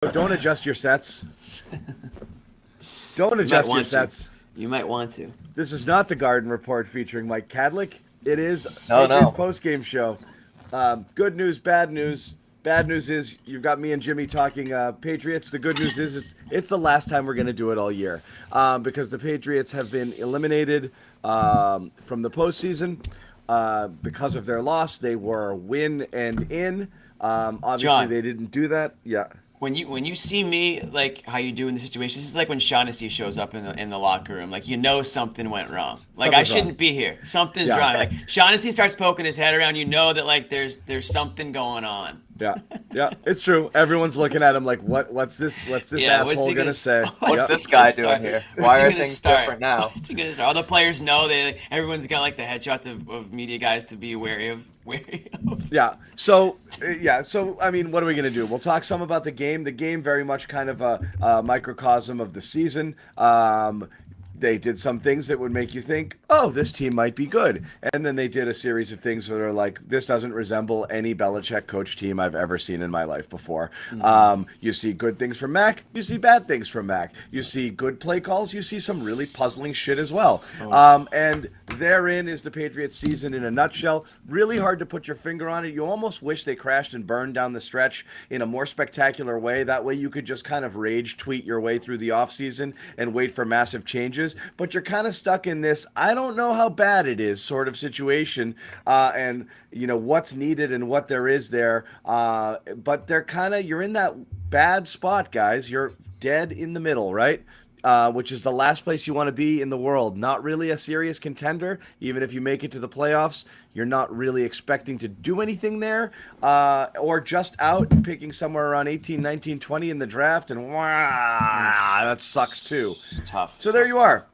Don't adjust your sets. Don't adjust your sets. You might want to. This is not the Garden Report featuring Mike Kadlick. It is No, Patriots no. postgame show. Good news, bad news. Bad news is you've got me and Jimmy talking Patriots. The good news is it's the last time we're going to do it all year because the Patriots have been eliminated from the postseason because of their loss. They were win and in. Obviously, John. they didn't do that. Yeah. When you see me, like how you do in the situation, this is like when Shaughnessy shows up in the locker room. Like, you know something went wrong. Like, I Something's shouldn't wrong. be here. Something's Yeah. wrong. Like, Shaughnessy starts poking his head around, you know that like there's something going on. Yeah, yeah, it's true. Everyone's looking at him like, what's this Yeah, what's asshole he gonna say? What's Yep. this guy start? doing here? What's Why he are gonna things start? different now? What's he gonna start? All the players know everyone's got like the headshots of media guys to be wary of. Yeah. So I mean, what are we gonna do? We'll talk some about the game. The game very much kind of a microcosm of the season. They did some things that would make you think, oh, this team might be good. And then they did a series of things that are like, this doesn't resemble any Belichick coach team I've ever seen in my life before. You see good things from Mac. You see bad things from Mac. You see good play calls. You see some really puzzling shit as well. And therein is the Patriots season in a nutshell. Really hard to put your finger on it. You almost wish they crashed and burned down the stretch in a more spectacular way. That way you could just kind of rage tweet your way through the offseason and wait for massive changes. But you're kind of stuck in this, I don't know how bad it is sort of situation. And, you know, what's needed and what there is there. But they're kind of, you're in that bad spot, guys. You're dead in the middle, right? Which is the last place you want to be in the world. Not really a serious contender. Even if you make it to the playoffs, you're not really expecting to do anything there. Or just out and picking somewhere around 18, 19, 20 in the draft. And wow, that sucks too. Tough. So there you are.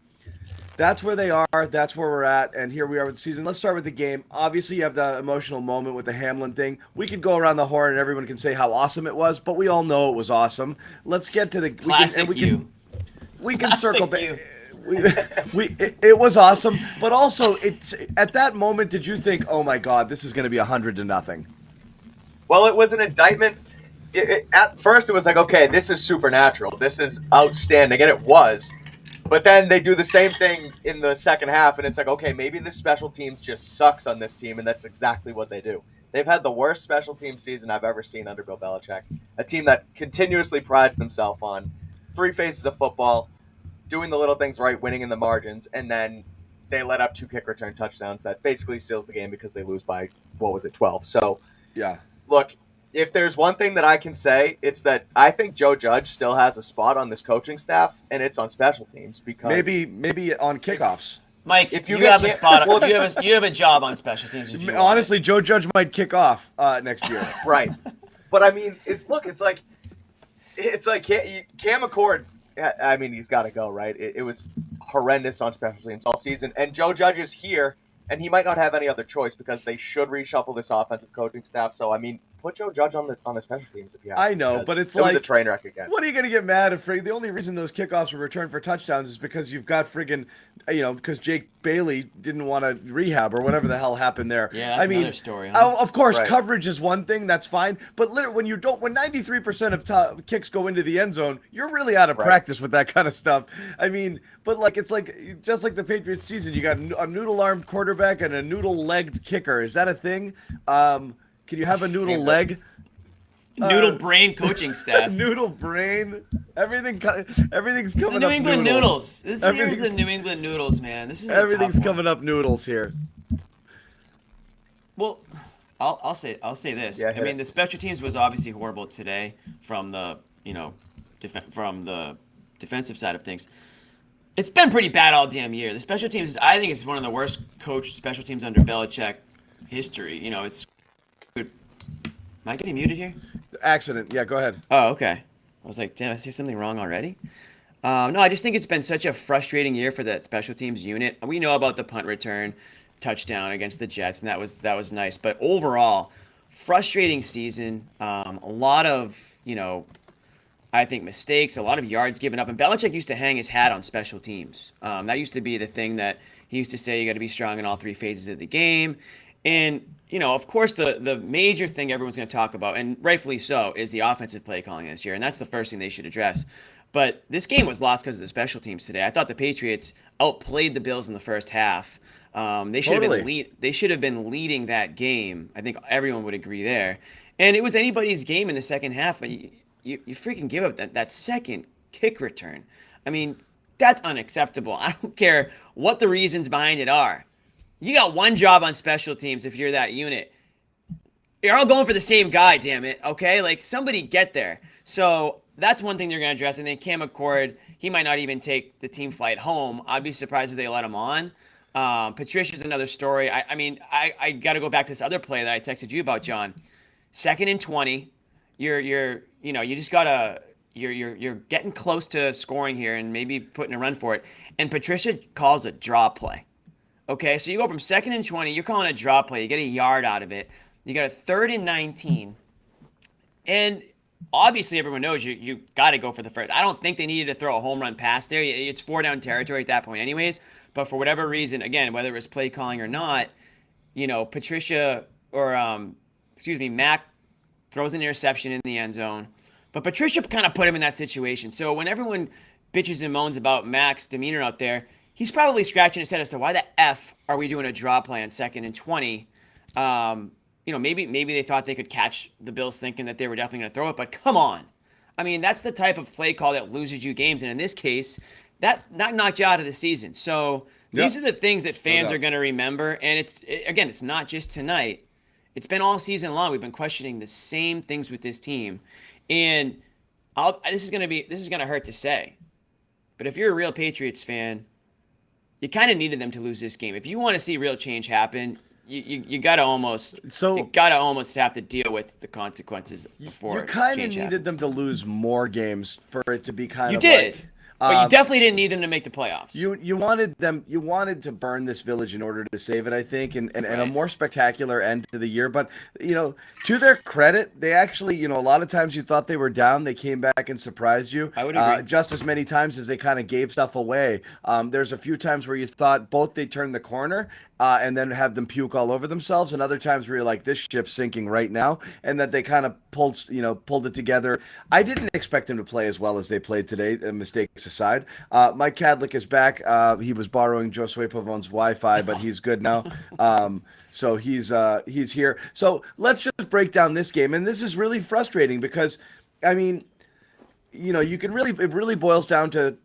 That's where they are. That's where we're at. And here we are with the season. Let's start with the game. Obviously, you have the emotional moment with the Hamlin thing. We could go around the horn and everyone can say how awesome it was, but we all know it was awesome. Let's get to the Classic you. We can Classic circle back. you. It was awesome, but also it's at that moment. Did you think, oh my God, this is going to be 100-0? Well, it was an indictment. At first, it was like, okay, this is supernatural. This is outstanding, and it was. But then they do the same thing in the second half, and it's like, okay, maybe the special teams just sucks on this team, and that's exactly what they do. They've had the worst special team season I've ever seen under Bill Belichick. A team that continuously prides themselves on three phases of football, doing the little things right, winning in the margins, and then they let up 2 kick return touchdowns that basically seals the game because they lose by, 12? So, Yeah. look, if there's one thing that I can say, it's that I think Joe Judge still has a spot on this coaching staff, and it's on special teams because Maybe on kickoffs. Mike, If if you you get have a Cam- spot, well- you have a job on special teams. If you want Honestly, Joe Judge might kick off next year. right. But I mean, it's like Cam McCord. I mean, he's got to go, right? It was horrendous on special teams all season, and Joe Judge is here, and he might not have any other choice because they should reshuffle this offensive coaching staff. So I mean, put Joe Judge on the special teams if you have. I know, because but it's it was a like- train wreck again. What are you going to get mad if the only reason those kickoffs were returned for touchdowns is because you've got because Jake Bailey didn't want to rehab or whatever the hell happened there. Yeah, that's another story, huh? Of course, Right. coverage is one thing, that's fine. But literally, when 93% of kicks go into the end zone, you're really out of Right. practice with that kind of stuff. I mean, but like it's like just like the Patriots season, you got a noodle-armed quarterback and a noodle-legged kicker. Is that a thing? Can you have a noodle Seems leg? Noodle brain coaching staff. Noodle brain. Everything's coming It's the up New England noodles. noodles. This here's Everything's- the New England noodles, man. This is Everything's a tough one. coming up noodles here. Well, I'll say this. Yeah, I hit mean, it. the special teams was obviously horrible today from the from the defensive side of things. It's been pretty bad all damn year. The special teams, I think, it's one of the worst coached special teams under Belichick history. You know, it's. Am I getting muted here? Accident. Yeah, go ahead. Oh, okay. I was like, damn, I see something wrong already. No, I just think it's been such a frustrating year for that special teams unit. We know about the punt return touchdown against the Jets, and that was nice. But overall, frustrating season. A lot of I think mistakes, a lot of yards given up. And Belichick used to hang his hat on special teams. That used to be the thing that he used to say: you got to be strong in all three phases of the game. And, of course, the major thing everyone's going to talk about, and rightfully so, is the offensive play calling this year. And that's the first thing they should address. But this game was lost because of the special teams today. I thought the Patriots outplayed the Bills in the first half. They should have Totally. they should have been leading that game. I think everyone would agree there. And it was anybody's game in the second half, but you freaking give up that second kick return. I mean, that's unacceptable. I don't care what the reasons behind it are. You got one job on special teams if you're that unit. You're all going for the same guy, damn it. Okay? Like, somebody get there. So that's one thing they're going to address. And then Cam McCord, he might not even take the team flight home. I'd be surprised if they let him on. Patricia's another story. I mean, I got to go back to this other play that I texted you about, John. 2nd and 20. You just gotta. You're getting close to scoring here and maybe putting a run for it. And Patricia calls a draw play. Okay, so you go from 2nd and 20, you're calling a draw play, you get a yard out of it. You got a 3rd and 19. And obviously everyone knows you got to go for the first. I don't think they needed to throw a home run pass there. It's 4-down territory at that point anyways. But for whatever reason, again, whether it was play calling or not, Patricia or Mac throws an interception in the end zone. But Patricia kind of put him in that situation. So when everyone bitches and moans about Mac's demeanor out there, he's probably scratching his head as to why the F are we doing a draw play on 2nd and 20. Maybe they thought they could catch the Bills thinking that they were definitely going to throw it, but come on. I mean, that's the type of play call that loses you games, and in this case, that knocked you out of the season. So these are the things that fans are going to remember, and it's not just tonight. It's been all season long. We've been questioning the same things with this team, and this is going to hurt to say, but if you're a real Patriots fan, you kind of needed them to lose this game. If you want to see real change happen, you gotta almost have to deal with the consequences before You kind of change needed happens. them to lose more games for it to be kind You of did, like. but you definitely didn't need them to make the playoffs. You wanted to burn this village in order to save it, I think, and a Right. more spectacular end to the year. But to their credit, they actually, a lot of times you thought they were down, they came back and surprised you. I would agree. Just as many times as they kind of gave stuff away. There's a few times where you thought both they turned the corner and then have them puke all over themselves, and other times where you're like, this ship's sinking right now, and that they kind of pulled it together. I didn't expect them to play as well as they played today, mistakes aside. Mike Kadlick is back. He was borrowing Josue Pavon's Wi-Fi, but he's good now. So he's here. So let's just break down this game, and this is really frustrating because, I mean, it really boils down to.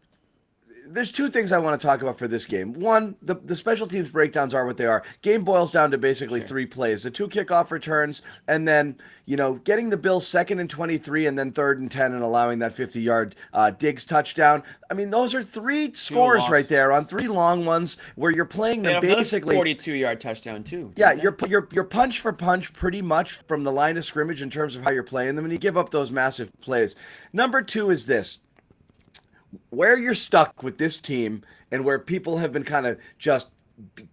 There's two things I want to talk about for this game. One, the special teams breakdowns are what they are. Game boils down to basically three plays: the 2 kickoff returns, and then getting the Bills 2nd and 23, and then 3rd and 10, and allowing that 50-yard Diggs touchdown. I mean, those are 3 scores right there on 3 long ones where you're playing them basically 42-yard touchdown too. Yeah, you're punch for punch pretty much from the line of scrimmage in terms of how you're playing them, and you give up those massive plays. Number 2 is this. Where you're stuck with this team and where people have been kind of just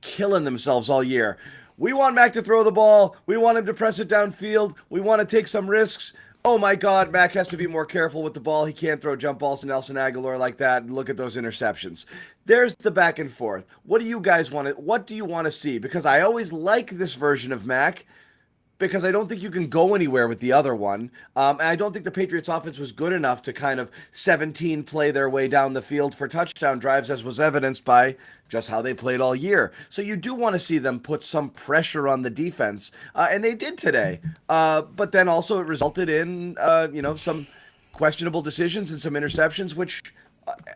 killing themselves all year. We want Mac to throw the ball. We want him to press it downfield. We want to take some risks. Oh my God, Mac has to be more careful with the ball. He can't throw jump balls to Nelson Aguilar like that. And look at those interceptions. There's the back and forth. What do you guys want to? What do you want to see? Because I always like this version of Mac, because I don't think you can go anywhere with the other one. And I don't think the Patriots offense was good enough to kind of 17 play their way down the field for touchdown drives, as was evidenced by just how they played all year. So you do want to see them put some pressure on the defense, and they did today. But then also it resulted in, some questionable decisions and some interceptions, which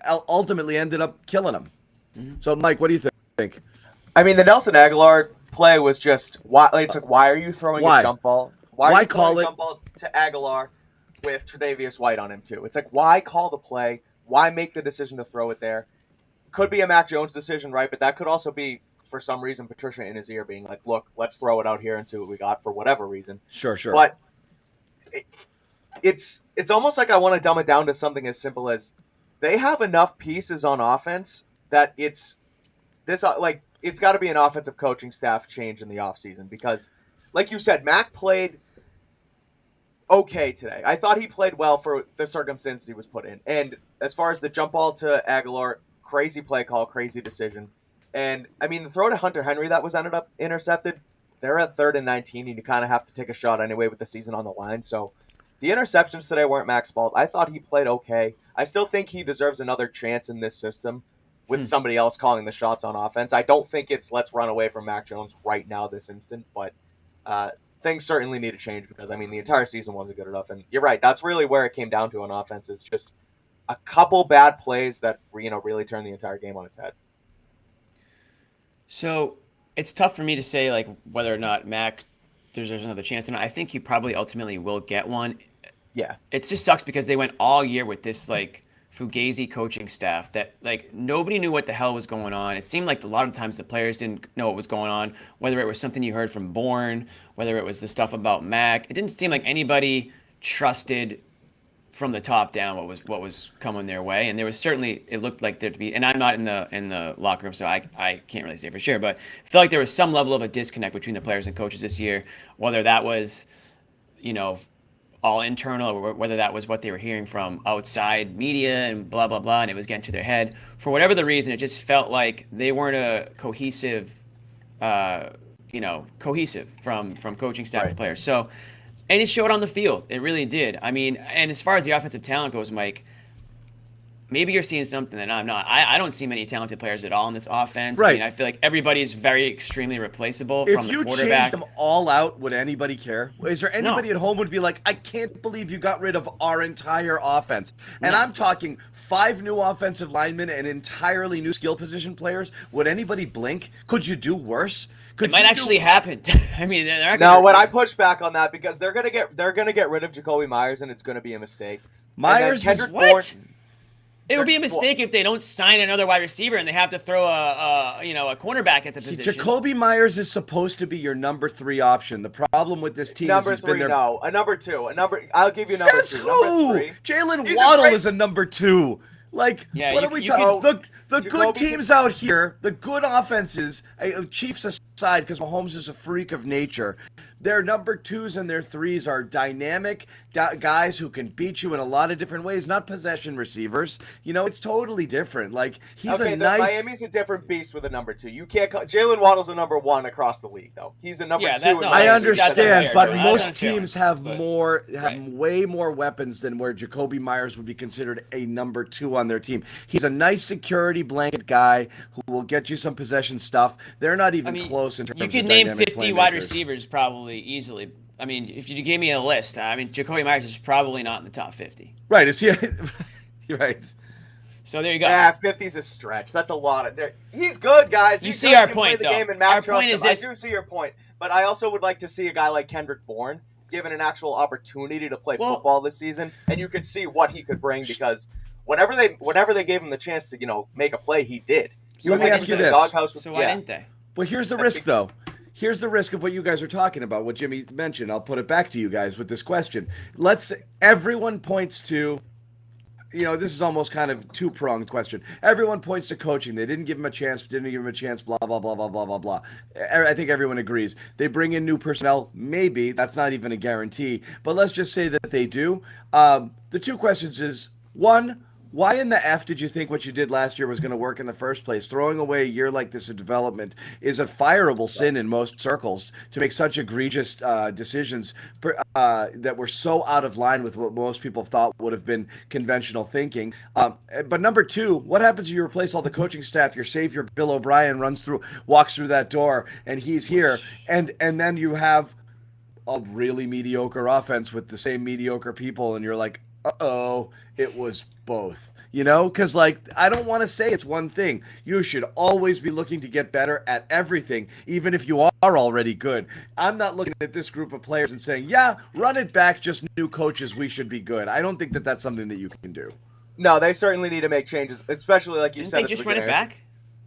ultimately ended up killing them. Mm-hmm. So, Mike, what do you think? I mean, the Nelson Aguilar play was just why. It's like, why are you throwing a jump ball? Why are you throwing a jump ball to Aguilar with Tre'Davious White on him too? It's like, why call the play? Why make the decision to throw it there? Could be a Mac Jones decision, right? But that could also be, for some reason, Patricia in his ear being like, look, let's throw it out here and see what we got for whatever reason. Sure. But it's almost like I want to dumb it down to something as simple as they have enough pieces on offense that it's got to be an offensive coaching staff change in the offseason because, like you said, Mac played okay today. I thought he played well for the circumstances he was put in. And as far as the jump ball to Aguilar, crazy play call, crazy decision. And, I mean, the throw to Hunter Henry that was ended up intercepted, they're at 3rd and 19, and you kind of have to take a shot anyway with the season on the line. So the interceptions today weren't Mac's fault. I thought he played okay. I still think he deserves another chance in this system with somebody else calling the shots on offense. I don't think it's let's run away from Mac Jones right now this instant, but things certainly need to change because, I mean, the entire season wasn't good enough. And you're right, that's really where it came down to on offense is just a couple bad plays that, really turned the entire game on its head. So it's tough for me to say like whether or not Mac deserves another chance, and I think he probably ultimately will get one. Yeah. It just sucks because they went all year with this like Fugazi coaching staff that like nobody knew what the hell was going on. It seemed like a lot of times the players didn't know what was going on, whether it was something you heard from Bourne, whether it was the stuff about Mac. It didn't seem like anybody trusted from the top down what was coming their way, and there was certainly it looked like there to be. And I'm not in the locker room, so I can't really say for sure, but I feel like there was some level of a disconnect between the players and coaches this year, whether that was, all internal or whether that was what they were hearing from outside media and blah blah blah, and it was getting to their head. For whatever the reason, it just felt like they weren't a cohesive from coaching staff to players. So, and it showed on the field. It really did. I mean, and as far as the offensive talent goes, Mike, maybe you're seeing something that I'm not. I don't see many talented players at all in this offense. Right. I mean, I feel like everybody is very extremely replaceable If from the you quarterback. change them all out, would anybody care? Is there anybody at home would be like, I can't believe you got rid of our entire offense? And I'm talking 5 new offensive linemen and entirely new skill position players. Would anybody blink? Could you do worse? It might actually happen. I mean, I push back on that because they're gonna get rid of Jacoby Myers and it's gonna be a mistake. Myers is what? Bourne, It would be a mistake if they don't sign another wide receiver and they have to throw a cornerback at the position. Jacoby Myers is supposed to be your number 3 option. The problem with this team number is he's 3, been there. no, a number 2, I'll give you number Says 2. who? Number 3. Jalen Waddle is a number 2. Like, Yeah, what you are we can- talking? The good Jacoby teams out here, the good offenses, Chiefs aside, because Mahomes is a freak of nature, their number 2s and their 3s are dynamic guys who can beat you in a lot of different ways, not possession receivers. It's totally different. Like, he's a nice... Miami's a different beast with a number 2. You can't call... Jalen Waddle's a number 1 across the league, though. He's a number 2. I understand, but That's most unfair. teams have way more weapons than where Jacoby Myers would be considered a number 2 on their team. He's a nice security blanket guy who will get you some possession stuff. They're not even close in terms of you could name dynamic 50 wide playmakers. receivers probably easily. I mean, if you gave me a list, I mean, Jacoby Myers is probably not in the top 50. Right? Is he? You're right. So there you go. Yeah, 50's a stretch. That's a lot of. He's good, guys. You He's see good. our He point, play the though. game and Mac Our point trusts is him. this- I do see your point, but I also would like to see a guy like Kendrick Bourne given an actual opportunity to play football this season, and you could see what he could bring because whenever they gave him the chance to make a play, he did. He Let was me like ask he you was in a this. doghouse with- So why didn't they? Well, here's the risk, though. Here's the risk of what you guys are talking about, what Jimmy mentioned. I'll put it back to you guys with this question. Everyone points to, this is almost kind of two-pronged question. Everyone points to coaching. They didn't give him a chance, blah, blah, blah, blah, blah, blah, blah. I think everyone agrees. They bring in new personnel. Maybe. That's not even a guarantee. But let's just say that they do. The 2 questions is, 1, why in the F did you think what you did last year was going to work in the first place? Throwing away a year like this of development is a fireable sin in most circles to make such egregious decisions that were so out of line with what most people thought would have been conventional thinking. But number 2, what happens if you replace all the coaching staff? Your savior, Bill O'Brien, walks through that door, and he's here. And then you have a really mediocre offense with the same mediocre people, and you're like, uh-oh, it was both. Because, I don't want to say it's one thing. You should always be looking to get better at everything, even if you are already good. I'm not looking at this group of players and saying, yeah, run it back, just new coaches, we should be good. I don't think that that's something that you can do. No, they certainly need to make changes, especially like you Didn't said. they at the just run it beginning. back?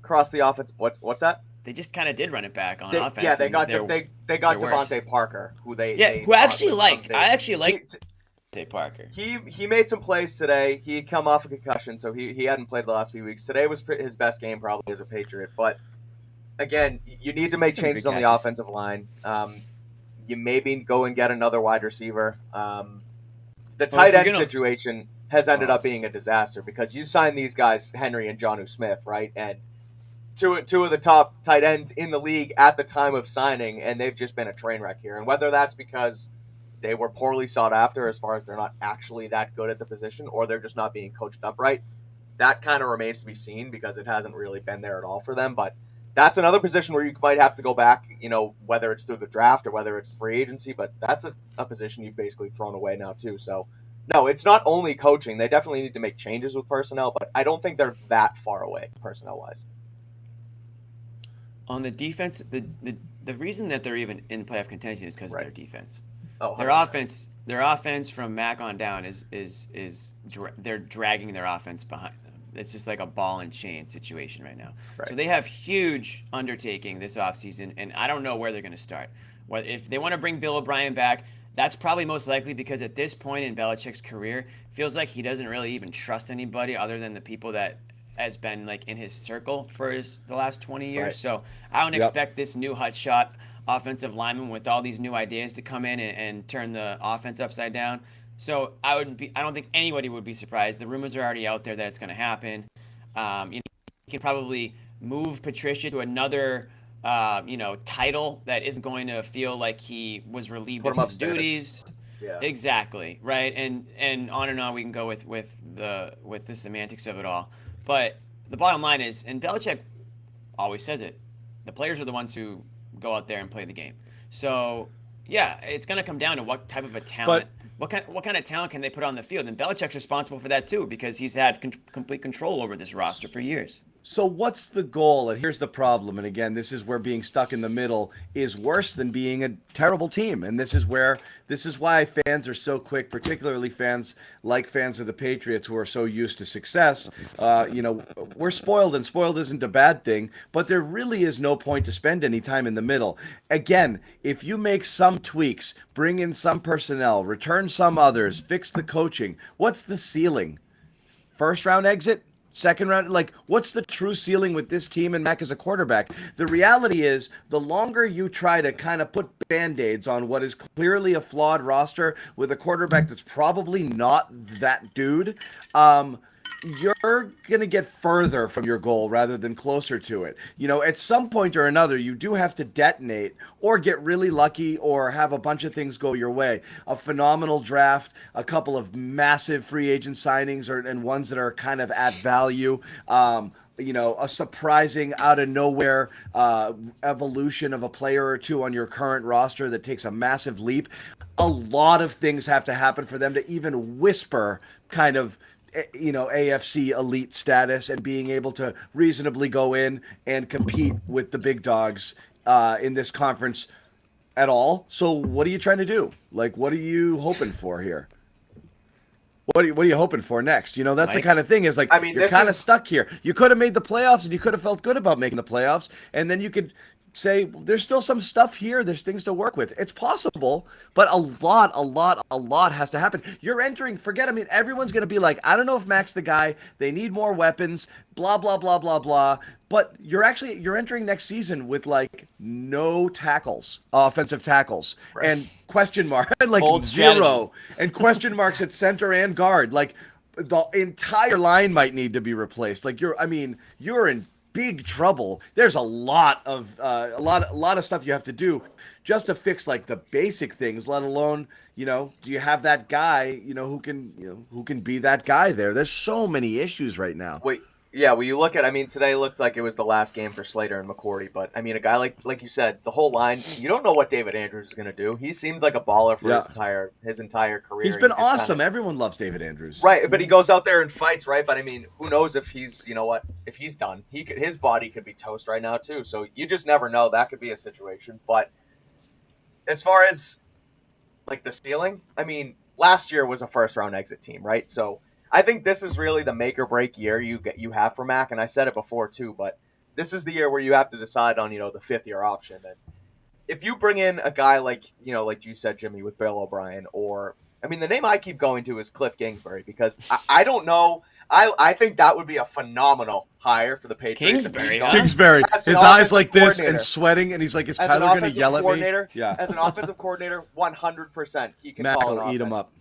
Across the offense. What's that? They just kind of did run it back on They, offense. yeah, they got they're Devontae Parker, who they who thought actually was like. unbig. I actually like Devontae Parker. He made some plays today. He had come off a concussion, so he hadn't played the last few weeks. Today was his best game probably as a Patriot. But again, you need to make changes on the offensive line. You maybe go and get another wide receiver. The tight end situation has ended up being a disaster because you sign these guys, Henry and Jonnu Smith, right? And two of the top tight ends in the league at the time of signing, and they've just been a train wreck here. And whether that's because they were poorly sought after as far as they're not actually that good at the position, or they're just not being coached up right, that kind of remains to be seen because it hasn't really been there at all for them. But that's another position where you might have to go back, whether it's through the draft or whether it's free agency, but that's a position you've basically thrown away now too. So, no, it's not only coaching. They definitely need to make changes with personnel, but I don't think they're that far away personnel-wise. On the defense, the reason that they're even in playoff contention is because of their defense. Oh, Their 100%. their offense from Mac on down they're dragging their offense behind them. It's just like a ball and chain situation right now. Right. So they have huge undertaking this offseason, and I don't know where they're going to start. If they want to bring Bill O'Brien back, that's probably most likely because at this point in Belichick's career, feels like he doesn't really even trust anybody other than the people that has been like in his circle for the last 20 years. Right. So I don't expect this new hotshot offensive lineman with all these new ideas to come in and turn the offense upside down. So I don't think anybody would be surprised. The rumors are already out there that it's going to happen. You can probably move Patricia to another title that isn't going to feel like he was relieved of his duties. Yeah. Exactly, right? And on we can go with the semantics of it all. But the bottom line is, and Belichick always says it, the players are the ones who go out there and play the game. So yeah, it's going to come down to what type of a talent, what kind of talent can they put on the field, and Belichick's responsible for that too because he's had complete control over this roster for years. So what's the goal? And here's the problem. And again, this is where being stuck in the middle is worse than being a terrible team. And this is why fans are so quick, particularly fans of the Patriots who are so used to success. We're spoiled, and spoiled isn't a bad thing, but there really is no point to spend any time in the middle. Again, if you make some tweaks, bring in some personnel, return some others, fix the coaching, what's the ceiling? First round exit? Second round, what's the true ceiling with this team and Mac as a quarterback? The reality is, the longer you try to kind of put Band-Aids on what is clearly a flawed roster with a quarterback that's probably not that dude, you're going to get further from your goal rather than closer to it. At some point or another, you do have to detonate or get really lucky or have a bunch of things go your way. A phenomenal draft, a couple of massive free agent signings and ones that are kind of at value. A surprising out of nowhere evolution of a player or two on your current roster that takes a massive leap. A lot of things have to happen for them to even whisper kind of AFC elite status and being able to reasonably go in and compete with the big dogs in this conference at all. So what are you trying to do? What are you hoping for here? What are you hoping for next? That's the kind of thing is you're kind of stuck here. You could have made the playoffs and you could have felt good about making the playoffs, and then you could say there's still some stuff here. There's things to work with. It's possible, but a lot has to happen. You're entering, everyone's going to be like, I don't know if Mac's the guy. They need more weapons, blah, blah, blah, blah, blah. But you're entering next season with no tackles, offensive tackles, right, and question mark, zero, and question marks at center and guard. The entire line might need to be replaced. You're in big trouble. There's a lot of stuff you have to do just to fix the basic things, let alone, do you have that guy, who can be that guy there? There's so many issues right now. You look at, today looked like it was the last game for Slater and McCourty, but a guy like you said, the whole line, you don't know what David Andrews is going to do. He seems like a baller for his entire career. He's been awesome. Everyone loves David Andrews. Right, but he goes out there and fights, right? But who knows if he's, if he's done. His body could be toast right now too. So you just never know. That could be a situation. But as far as the ceiling, last year was a first round exit team, right? So I think this is really the make or break year you have for Mac, and I said it before too, but this is the year where you have to decide on the fifth year option. And if you bring in a guy like you said, Jimmy, with Bill O'Brien, or the name I keep going to is Cliff Kingsbury, because I don't know. I think that would be a phenomenal hire for the Patriots. Kingsbury, his eyes like this and sweating, and he's like, "Is Kyler going to yell at me?" Yeah, as an offensive coordinator, 100%, he can Mac call an will offense. eat him up.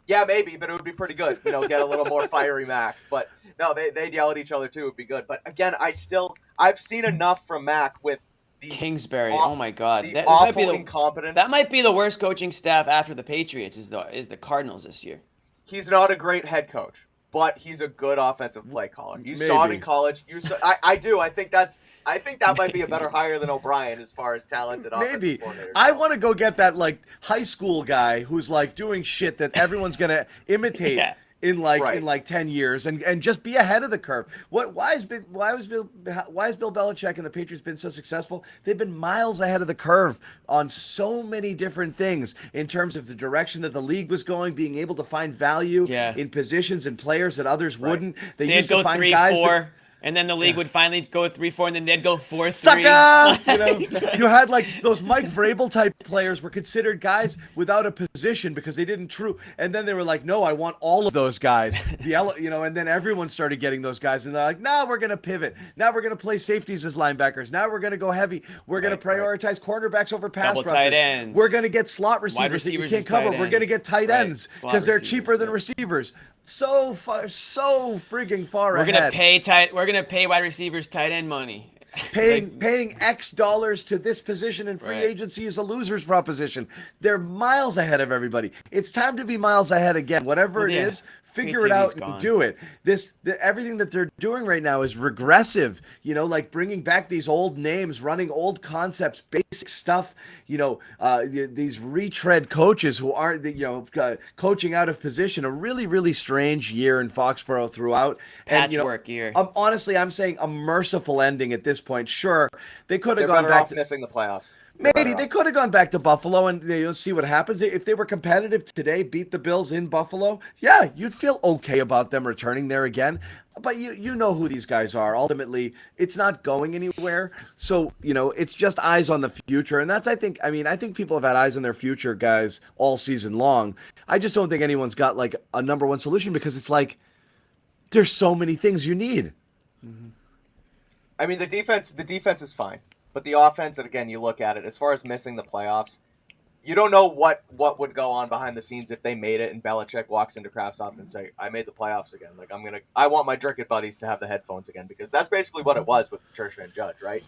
Yeah, maybe, but it would be pretty good. Get a little more fiery Mac. But no, they'd yell at each other too. It would be good. But again, I've seen enough from Mac with the Kingsbury. Oh my God, the that might be awful the incompetence. that might be the worst coaching staff after the Patriots is the Cardinals this year. He's not a great head coach, but he's a good offensive play caller. You saw it in Maybe. college. I do. I think that might be a better hire than O'Brien as far as talented offensive Maybe. coordinators I go. want to go get that like high school guy who's like doing shit that everyone's gonna imitate Yeah. in like Right. in like 10 years and just be ahead of the curve. Why has Bill Belichick and the Patriots been so successful? They've been miles ahead of the curve on so many different things in terms of the direction that the league was going, being able to find value Yeah. in positions and players that others wouldn't. They They'd used to go find 3-4, guys that, and then the league would finally go 3-4, and then they'd go 4-3. sucker! You had like those Mike Vrabel type players were considered guys without a position because they didn't and then they were like, no, I want all of those guys. And then everyone started getting those guys, and they're like, now we're gonna pivot. Now we're gonna play safeties as linebackers. Now we're gonna go heavy. We're gonna Right. Prioritize cornerbacks over pass Double rushers. tight ends. We're gonna get slot receivers that you receivers can't as cover. tight We're gonna ends. get tight Right. ends Slot because they're receivers, cheaper than yeah. receivers. So freaking far We're ahead. We're gonna pay wide receivers tight end money. Paying X dollars to this position in free Right. agency is a loser's proposition. They're miles ahead of everybody. It's time to be miles ahead again. Whatever it yeah. is, figure it out Creativity's and gone. do it. Everything that they're doing right now is regressive. Like bringing back these old names, running old concepts, basic stuff. These retread coaches who aren't, coaching out of position. A really, really strange year in Foxborough throughout. Patchwork year. Honestly, I'm saying a merciful ending at this point. Sure, they could They're have gone better back off to missing the playoffs. They're maybe better they off. could have gone back to Buffalo and see what happens. If they were competitive today, beat the Bills in Buffalo, yeah, you'd feel okay about them returning there again. But you know who these guys are. Ultimately, it's not going anywhere. So, it's just eyes on the future. And I think people have had eyes on their future, guys, all season long. I just don't think anyone's got like a number one solution because it's like there's so many things you need. I mean, the defense is fine, but the offense, and again, you look at it as far as missing the playoffs. You don't know what would go on behind the scenes if they made it and Belichick walks into Kraft's office and say, "I made the playoffs again." Like I want my drinking buddies to have the headphones again because that's basically what it was with Patricia and Judge, right?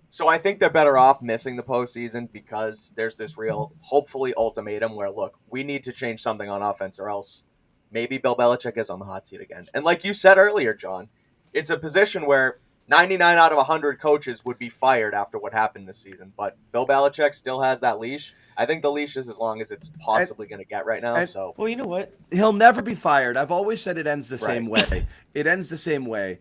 So I think they're better off missing the postseason because there's this real, hopefully, ultimatum where look, we need to change something on offense or else maybe Bill Belichick is on the hot seat again. And like you said earlier, John, it's a position where 99 out of 100 coaches would be fired after what happened this season. But Bill Belichick still has that leash. I think the leash is as long as it's possibly going to get right now. So Well, you know what? He'll never be fired. I've always said it ends the same way. It ends the same way.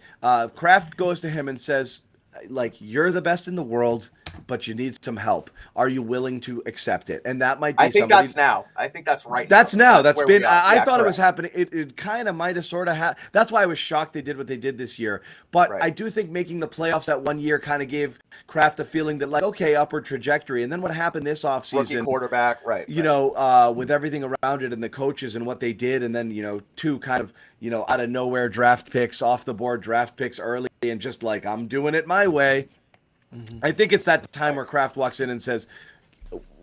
Kraft goes to him and says, like, you're the best in the world, but you need some help. Are you willing to accept it? And that might be I think that's now. I think that's right now. That's now. That's where been. we are. I Yeah, thought it was correct. happening. It kind of might have sort of happened. That's why I was shocked they did what they did this year. But Right. I do think making the playoffs that one year kind of gave Kraft the feeling that, like, okay, upward trajectory. And then what happened this Rookie offseason, quarterback, right. with everything around it and the coaches and what they did, and then, two kind of, out of nowhere draft picks, off the board draft picks early, and just like, I'm doing it my way. I think it's that time where Kraft walks in and says,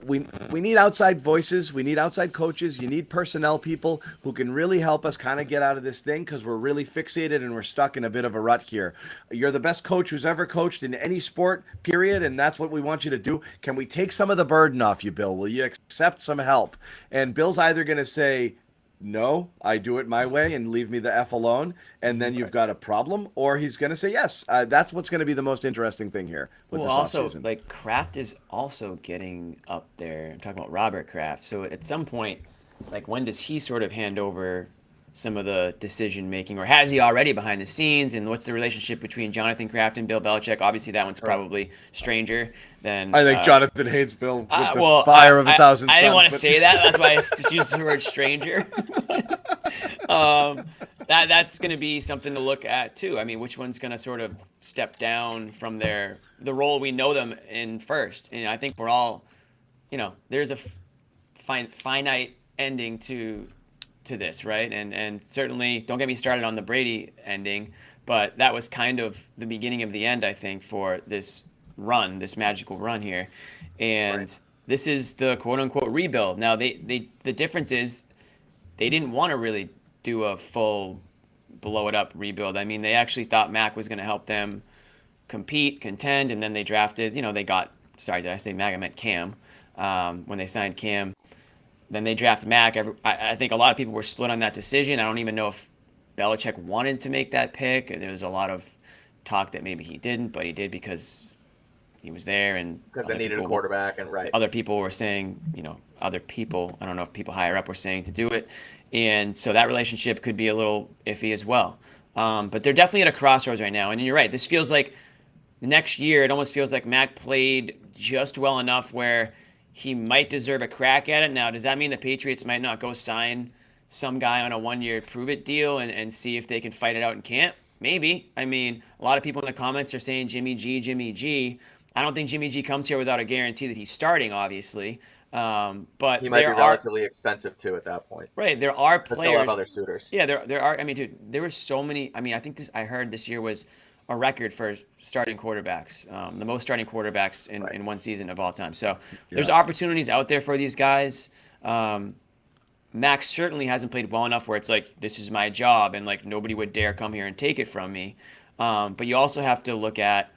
we need outside voices. We need outside coaches. You need personnel people who can really help us kind of get out of this thing because we're really fixated and we're stuck in a bit of a rut here. You're the best coach who's ever coached in any sport, period, and that's what we want you to do. Can we take some of the burden off you, Bill? Will you accept some help? And Bill's either going to say, no, I do it my way and leave me the F alone, and then you've got a problem, or he's going to say yes. That's what's going to be the most interesting thing here with this Also, offseason. like Kraft is also getting up there. I'm talking about Robert Kraft. So at some point, like when does he sort of hand over some of the decision making, or has he already behind the scenes? And what's the relationship between Jonathan Kraft and Bill Belichick? Obviously, that one's probably stranger than. I think Jonathan hates Bill with the well, fire of a thousand I suns. didn't want to but- say that. That's why I just used the word stranger. That's going to be something to look at too. I mean, which one's going to sort of step down from the role we know them in first? And I think we're all, there's a finite ending to this, right? And certainly, don't get me started on the Brady ending, but that was kind of the beginning of the end, I think, for this run, this magical run here. And Right. this is the quote unquote rebuild. Now, the difference is they didn't want to really do a full blow it up rebuild. I mean, they actually thought Mac was going to help them compete, contend, and then they drafted. They got. Sorry, did I say Mac? I meant Cam. When they signed Cam, then they draft Mac. I think a lot of people were split on that decision. I don't even know if Belichick wanted to make that pick. There was a lot of talk that maybe he didn't, but he did because he was there and because they needed a quarterback, and right. Other people were saying, other people, I don't know if people higher up were saying to do it. And so that relationship could be a little iffy as well. But they're definitely at a crossroads right now. And you're right. This feels like the next year, it almost feels like Mac played just well enough where he might deserve a crack at it. Now, does that mean the Patriots might not go sign some guy on a 1-year prove-it deal and see if they can fight it out in camp? Maybe. I mean, a lot of people in the comments are saying Jimmy G, Jimmy G. I don't think Jimmy G comes here without a guarantee that he's starting, obviously. But he might be relatively expensive too at that point. Right, there are players. But still have other suitors. Yeah, there are. I mean, dude, there were so many. I mean, I think I heard this year was a record for starting quarterbacks, the most starting quarterbacks in one season of all time. So there's opportunities out there for these guys. Max certainly hasn't played well enough where it's like, this is my job and like nobody would dare come here and take it from me. But you also have to look at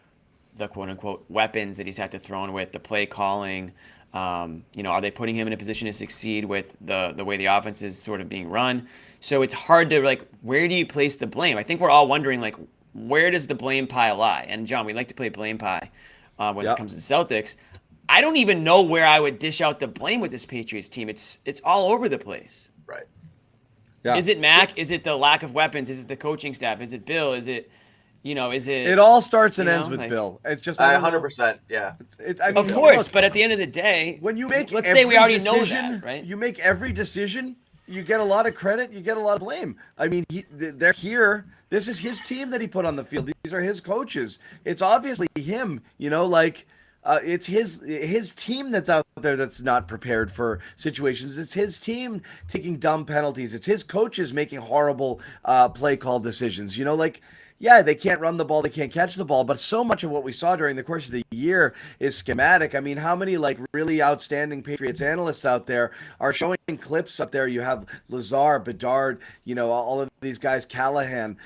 the quote unquote weapons that he's had to throw in with, the play calling. Are they putting him in a position to succeed with the way the offense is sort of being run? So it's hard to like, where do you place the blame? I think we're all wondering like, where does the blame pie lie? And John, we like to play blame pie when it comes to the Celtics. I don't even know where I would dish out the blame with this Patriots team. It's all over the place. Right. Yeah. Is it Mac? Is it the lack of weapons? Is it the coaching staff? Is it Bill? Is it, is it? It all starts and ends with Bill. It's just 100%. Yeah. Of course, but at the end of the day, when you make, let's say we already know that, right? You make every decision. You get a lot of credit. You get a lot of blame. I mean, they're here. This is his team that he put on the field. These are his coaches. It's obviously him. It's his team that's out there that's not prepared for situations. It's his team taking dumb penalties. It's his coaches making horrible play call decisions. They can't run the ball, they can't catch the ball, but so much of what we saw during the course of the year is schematic. I mean, how many really outstanding Patriots analysts out there are showing clips up there? You have Lazar, Bedard, all of these guys, Callahan,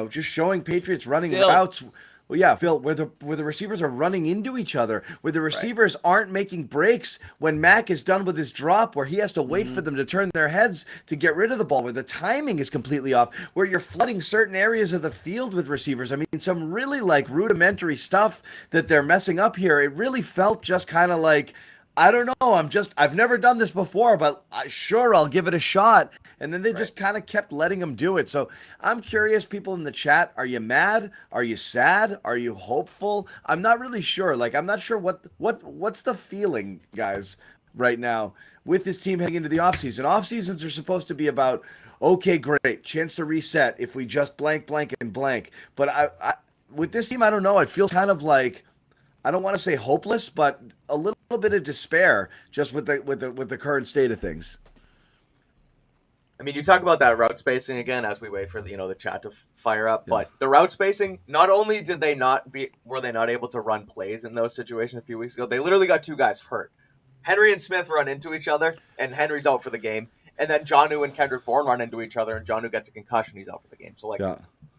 just showing Patriots running routes. Well, yeah, Phil, where the receivers are running into each other, where the receivers aren't making breaks when Mac is done with his drop, where he has to wait for them to turn their heads to get rid of the ball, where the timing is completely off, where you're flooding certain areas of the field with receivers. I mean, some really rudimentary stuff that they're messing up here. It really felt just kind of like, I don't know. I've never done this before, but sure, I'll give it a shot. And then they just kind of kept letting him do it. So I'm curious, people in the chat, are you mad? Are you sad? Are you hopeful? I'm not really sure. I'm not sure what's the feeling, guys, right now with this team heading into the offseason. Offseasons are supposed to be about, okay, great, chance to reset if we just blank, blank, and blank. But I with this team, I don't know. It feels kind of like, I don't want to say hopeless, but a little bit of despair just with the current state of things. I mean, you talk about that route spacing again as we wait for the chat to fire up, but the route spacing, not only were they not able to run plays in those situations a few weeks ago, they literally got two guys hurt. Henry and Smith run into each other, and Henry's out for the game, and then Jonnu and Kendrick Bourne run into each other, and Jonnu gets a concussion, he's out for the game. So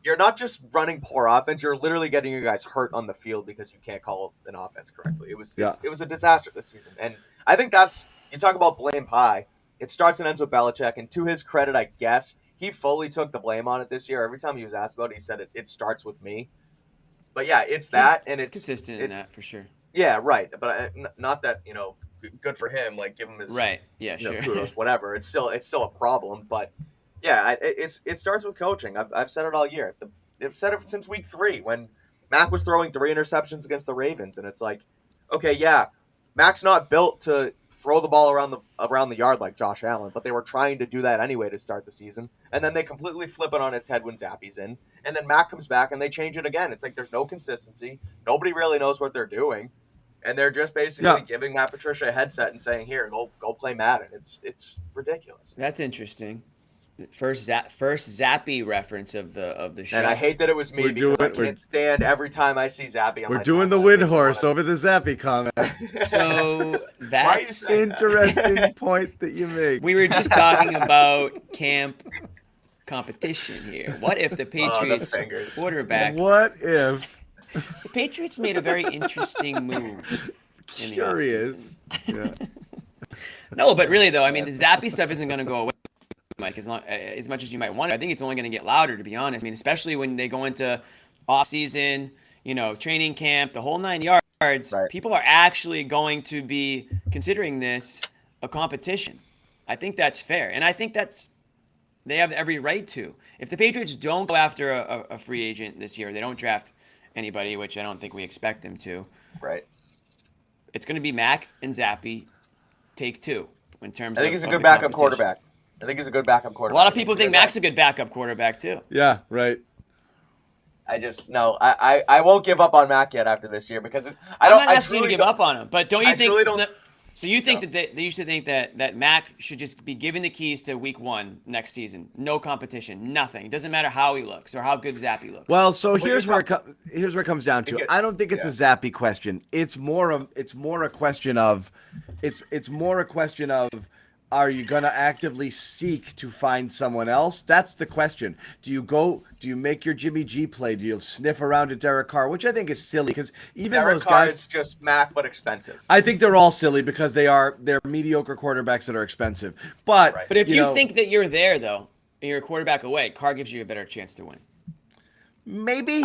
you're not just running poor offense, you're literally getting your guys hurt on the field because you can't call an offense correctly. It was a disaster this season. And I think you talk about blame pie. It starts and ends with Belichick, and to his credit, I guess, he fully took the blame on it this year. Every time he was asked about it, he said it starts with me. But yeah, it's that, and it's consistent in that for sure. Yeah, right. But not that good for him. Give him his sure. kudos, whatever. It's still a problem. But yeah, it starts with coaching. I've said it all year. I've said it since week 3 when Mac was throwing 3 interceptions against the Ravens, and it's like, okay, yeah, Mac's not built to throw the ball around the yard like Josh Allen, but they were trying to do that anyway to start the season. And then they completely flip it on its head when Zappy's in. And then Mac comes back and they change it again. It's like there's no consistency. Nobody really knows what they're doing. And they're just basically giving Matt Patricia a headset and saying, here, go play Madden. It's ridiculous. That's interesting. First Zappy reference of the show. And I hate that it was me We're because I doing- can't stand every time I see Zappy on We're my doing the timeline. wind Makes me horse wanna- over the Zappy comment. So Why are you that's saying that? Interesting point that you make. we were just talking about camp competition here. What if the Oh, the Patriots fingers. quarterback? What if? The Patriots made a very interesting move in the Curious. offseason. Yeah. No, but really though, I mean, the Zappy stuff isn't going to go away, Mike, as much as you might want it. I think it's only going to get louder, to be honest. I mean, especially when they go into off-season, training camp, the whole 9 yards. Right. People are actually going to be considering this a competition. I think that's fair, and I think they have every right to. If the Patriots don't go after a free agent this year, they don't draft anybody, which I don't think we expect them to. Right. It's going to be Mac and Zappy, take two in terms. I think he's a of good the backup competition. quarterback. I think he's a good backup A quarterback. lot of people He's think good guy. Mac's a good backup quarterback too. Yeah. Right. I just no. I won't give up on Mac yet after this year because I I'm don't. not I asking you to truly give don't. up on him, but don't you I think? truly don't- So you think No. that they used to think that Mac should just be given the keys to Week 1 next season, no competition, nothing. It doesn't matter how he looks or how good Zappy looks. Well, so you're here's where it comes down to. You get- I don't think it's a Zappy question. It's more a question of, are you going to actively seek to find someone else? That's the question. Do you make your Jimmy G play? Do you sniff around at Derek Carr, which I think is silly because even Derek those Carr guys. is just Mac, but expensive. I think they're all silly because they're mediocre quarterbacks that are expensive. But Right. but if you know, think that you're there though, and you're a quarterback away, Carr gives you a better chance to win. maybe.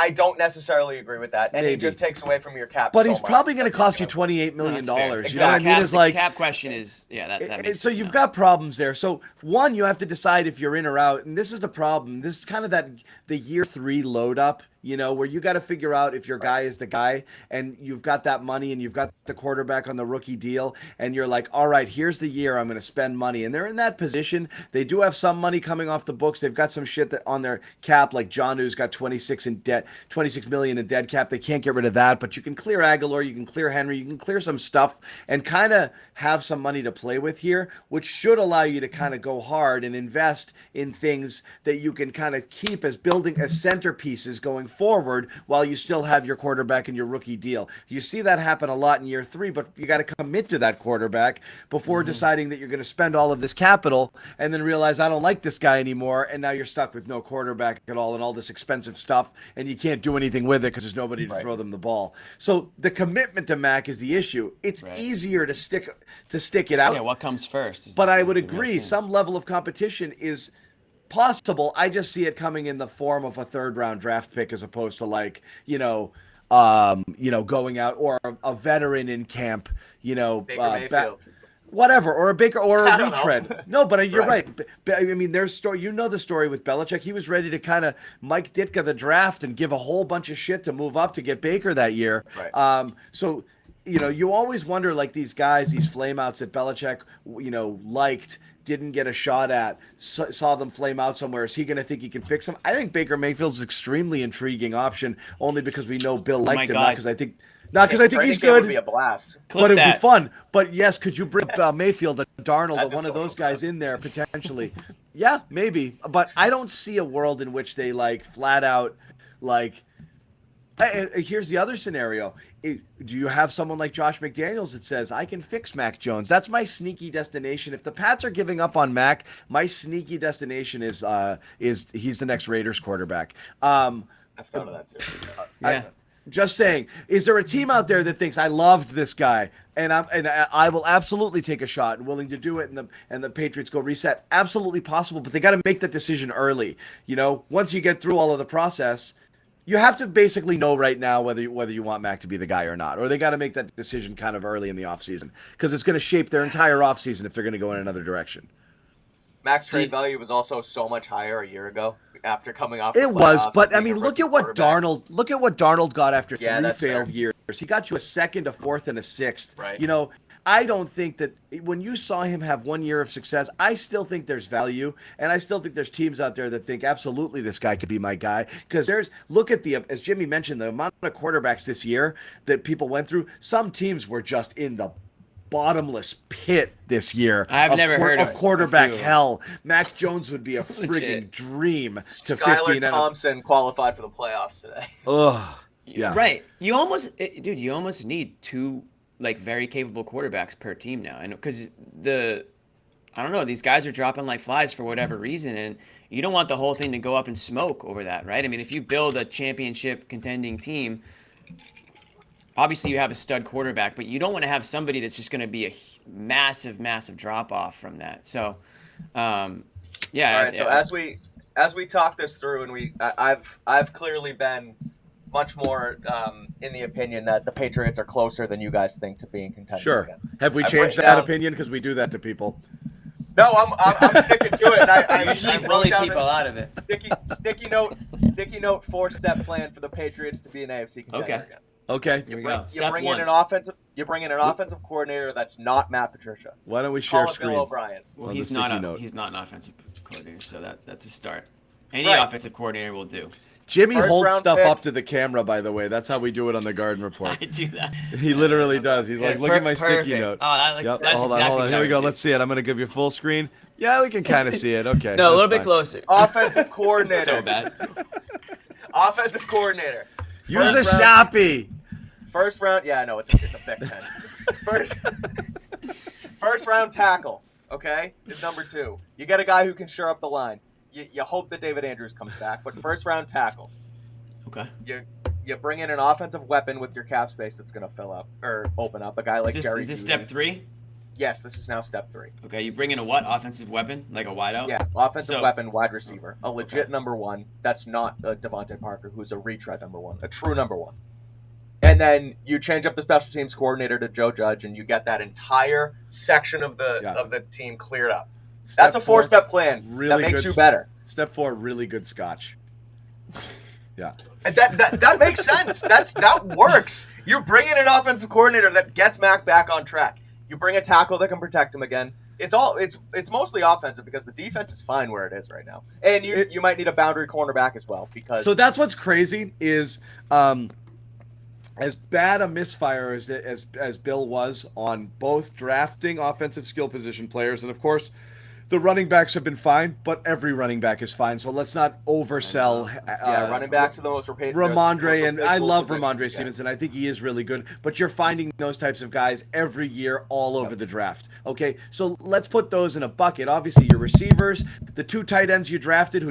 I don't necessarily agree with that, and he Maybe. just takes away from your cap. But so he's much. probably going to That's cost you just gonna- $28 million. No, that's fair. You know what I Exactly. mean? Cap, It's like the cap question is that makes so it, you've got problems there. So one, you have to decide if you're in or out, and this is the problem. This is kind of the year 3 load up, where you got to figure out if your guy is the guy, and you've got that money, and you've got the quarterback on the rookie deal, and you're like, all right, here's the year I'm going to spend money, and they're in that position. They do have some money coming off the books. They've got some shit that on their cap, like John, who's got 26 million in dead cap. They can't get rid of that, but you can clear Aguilar, you can clear Henry, you can clear some stuff, and kind of have some money to play with here, which should allow you to kind of go hard and invest in things that you can kind of keep as building as centerpieces going forward while you still have your quarterback and your rookie deal. You see that happen a lot in year 3, but you got to commit to that quarterback before deciding that you're going to spend all of this capital and then realize I don't like this guy anymore, and now you're stuck with no quarterback at all and all this expensive stuff, and you can't do anything with it because there's nobody to throw them the ball. So the commitment to Mac is the issue. It's easier to stick it out. yeah, what comes first? But I would agree, some level of competition is possible. I just see it coming in the form of a 3rd-round draft pick as opposed to going out or a veteran in camp, Baker Mayfield. whatever, or a Baker or I a don't know. retread. No, but you're right. I mean, there's story. The story with Belichick. He was ready to kind of Mike Ditka the draft and give a whole bunch of shit to move up to get Baker that year. Right. So. You always wonder, like these guys, these flameouts that Belichick, liked, didn't get a shot at, saw them flame out somewhere. Is he going to think he can fix them? I think Baker Mayfield's an extremely intriguing option, only because we know Bill liked him, not because I think he's Training camp would good. be a blast. But it'd that. be fun. But yes, could you bring Mayfield, Darnold, That's or a one of those social guys test. in there potentially? Yeah, maybe. But I don't see a world in which they flat out here's the other scenario. Do you have someone like Josh McDaniels that says, I can fix Mac Jones? That's my sneaky destination. If the Pats are giving up on Mac, my sneaky destination is he's the next Raiders quarterback. I've thought of that too. Yeah. Just saying, is there a team out there that thinks I loved this guy and I will absolutely take a shot and willing to do it, and the Patriots go reset? Absolutely possible, but they got to make that decision early. Once you get through all of the process, you have to basically know right now whether you want Mac to be the guy or not, or they got to make that decision kind of early in the offseason because it's going to shape their entire offseason if they're going to go in another direction. Mac's trade value was also so much higher a year ago after coming off. It the was, playoffs but and I being mean, a look rookie at what quarterback. Darnold got after Yeah, 3 that's failed fair. years. He got you a 2nd, a 4th, and a 6th. Right. I don't think that when you saw him have 1 year of success, I still think there's value, and I still think there's teams out there that think absolutely this guy could be my guy. Because look at as Jimmy mentioned, the amount of quarterbacks this year that people went through. Some teams were just in the bottomless pit this year. I've never heard of quarterback a few. hell. Mac Jones would be a friggin' dream to Skylar 15. Thompson qualified for the playoffs today. Ugh. Yeah. Right. You almost need two like very capable quarterbacks per team now, and because I don't know, these guys are dropping like flies for whatever reason, and you don't want the whole thing to go up in smoke over that, right? I mean, if you build a championship contending team, obviously you have a stud quarterback, but you don't want to have somebody that's just going to be a massive, massive drop off from that. So, yeah. All right. So as we talk this through, and I've clearly been much more in the opinion that the Patriots are closer than you guys think to being contenders. Sure. Again. Have we I've changed written that down- opinion? Because we do that to people. No, I'm sticking to it. And I usually wrote bully down people a out of it. sticky note 4-step plan for the Patriots to be an AFC contender Okay. again. Okay. Here we go. You Step bring one. in an offensive coordinator that's not Matt Patricia. Why don't we share Call it screen? Bill O'Brien. Well, on he's the not sticky note. he's not an offensive coordinator, so that's a start. Any Right. offensive coordinator will do. Jimmy First holds round stuff pick. up to the camera, by the way. That's how we do it on the Garden Report. I do that. He literally does. He's like, look at my sticky Perfect. note. Oh, that's Yep. exactly Hold what on. I Here we would go. do. Let's see it. I'm going to give you full screen. Yeah, we can kind of see it. Okay. No, a little that's bit fine. closer. Offensive coordinator. So bad. Offensive coordinator. Use a First round- Sharpie. First round, yeah, I know it's a big pen. First round tackle, okay, is number 2. You get a guy who can shore up the line. You hope that David Andrews comes back, but first round tackle. Okay. You bring in an offensive weapon with your cap space that's going to fill up or open up. A guy like Jerry Is this Jeudy. step 3? Yes, this is now step 3. Okay, you bring in a what? Offensive weapon? Like a wideout? Yeah, offensive So- weapon, wide receiver, a legit number 1. That's not a Devontae Parker, who's a retread number 1, a true number 1. And then you change up the special teams coordinator to Joe Judge, and you get that entire section of the team cleared up. That's a 4-step plan that makes you better. Step 4, really good scotch. Yeah. And that makes sense. That works. You bring in an offensive coordinator that gets Mac back on track. You bring a tackle that can protect him again. It's mostly offensive because the defense is fine where it is right now, and you might need a boundary cornerback as well because. So that's what's crazy is, as bad a misfire as Bill was on both drafting offensive skill position players, and of course, the running backs have been fine, but every running back is fine. So let's not oversell. Running backs are the most replaceable. Ramondre, and I love position. Ramondre Stevenson. I think he is really good, but you're finding those types of guys every year all over the draft. Okay, so let's put those in a bucket. Obviously, your receivers, the 2 tight ends you drafted who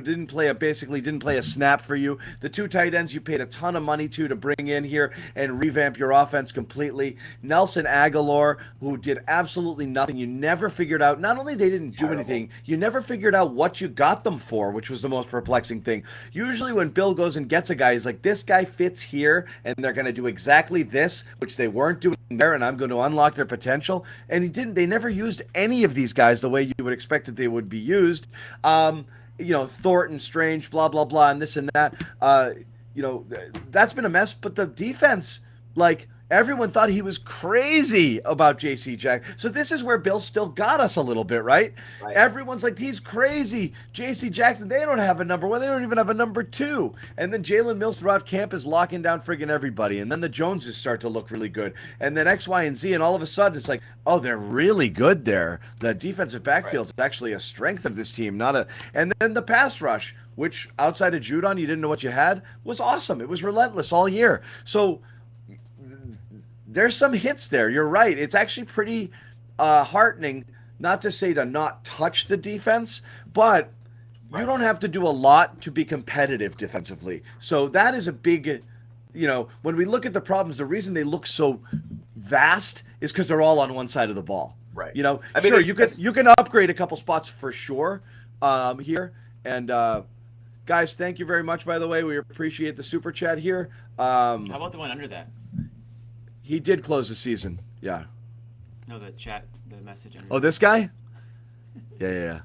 basically didn't play a snap for you, the 2 tight ends you paid a ton of money to bring in here and revamp your offense completely. Nelson Aguilar, who did absolutely nothing. You never figured out. Not only they didn't do anything. You never figured out what you got them for, which was the most perplexing thing. Usually when Bill goes and gets a guy, he's like, this guy fits here, and they're going to do exactly this, which they weren't doing there, and I'm going to unlock their potential. And he didn't. They never used any of these guys the way you would expect that they would be used. Thornton, Strange, blah, blah, blah, and this and that. That's been a mess. But the defense, everyone thought he was crazy about J.C. Jackson. So this is where Bill still got us a little bit, right? Everyone's like, he's crazy. J.C. Jackson, they don't have a number 1. They don't even have a number 2. And then Jalen Mills throughout camp is locking down friggin' everybody. And then the Joneses start to look really good. And then X, Y, and Z. And all of a sudden, it's like, oh, they're really good there. The defensive backfield is actually a strength of this team, And then the pass rush, which outside of Judon, you didn't know what you had, was awesome. It was relentless all year. So there's some hits there. You're right. It's actually pretty heartening, not to say to not touch the defense, but you don't have to do a lot to be competitive defensively. So that is a big, when we look at the problems, the reason they look so vast is because they're all on one side of the ball. Right. Sure, you can upgrade a couple spots for sure here. And guys, thank you very much, by the way. We appreciate the super chat here. How about the one under that? He did close the season. Yeah. No, the message under Oh, this guy? Yeah.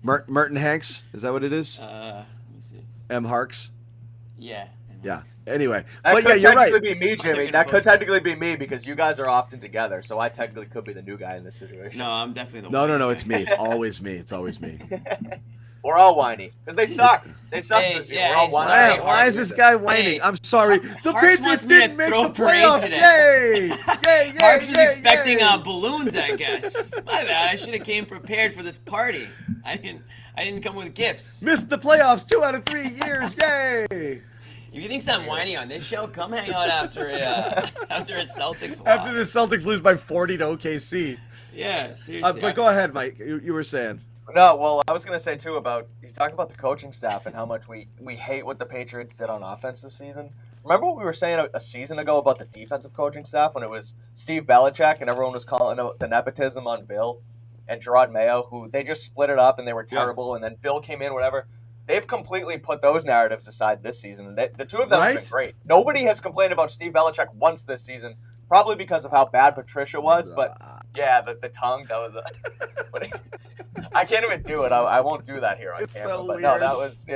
Merton Hanks, is that what it is? Let me see. M. Harks? Yeah. Yeah. Anyway. That But could yeah, you're right. technically be me, Jimmy. That could technically be me because you guys are often together, so I technically could be the new guy in this situation. No, I'm definitely the No. It's me. It's always me. We're all whiny because they suck. They suck Hey, this year. yeah, We're all hey, whiny. sorry, Why is this guy whining? Hey, I'm sorry. The Harks Patriots wants me to didn't make throw the a parade playoffs. today. Yay! Yay! Parks was Yay! expecting Yay! balloons, I guess. My bad. I should have came prepared for this party. I didn't come with gifts. Missed the playoffs 2 out of 3 years. Yay! If you think I'm whiny on this show, come hang out after after a Celtics loss. After the Celtics lose by 40 to OKC. Yeah, seriously. But go ahead, Mike. You were saying. No, well, I was going to say, too, about he's talking about the coaching staff and how much we hate what the Patriots did on offense this season. Remember what we were saying a season ago about the defensive coaching staff when it was Steve Belichick and everyone was calling out the nepotism on Bill and Gerard Mayo, who they just split it up and they were terrible, and then Bill came in, whatever. They've completely put those narratives aside this season. The two of them have been great. Nobody has complained about Steve Belichick once this season, probably because of how bad Patricia was, but yeah, the tongue, that was I can't even do it. I won't do that here on camera. So but weird. no, that was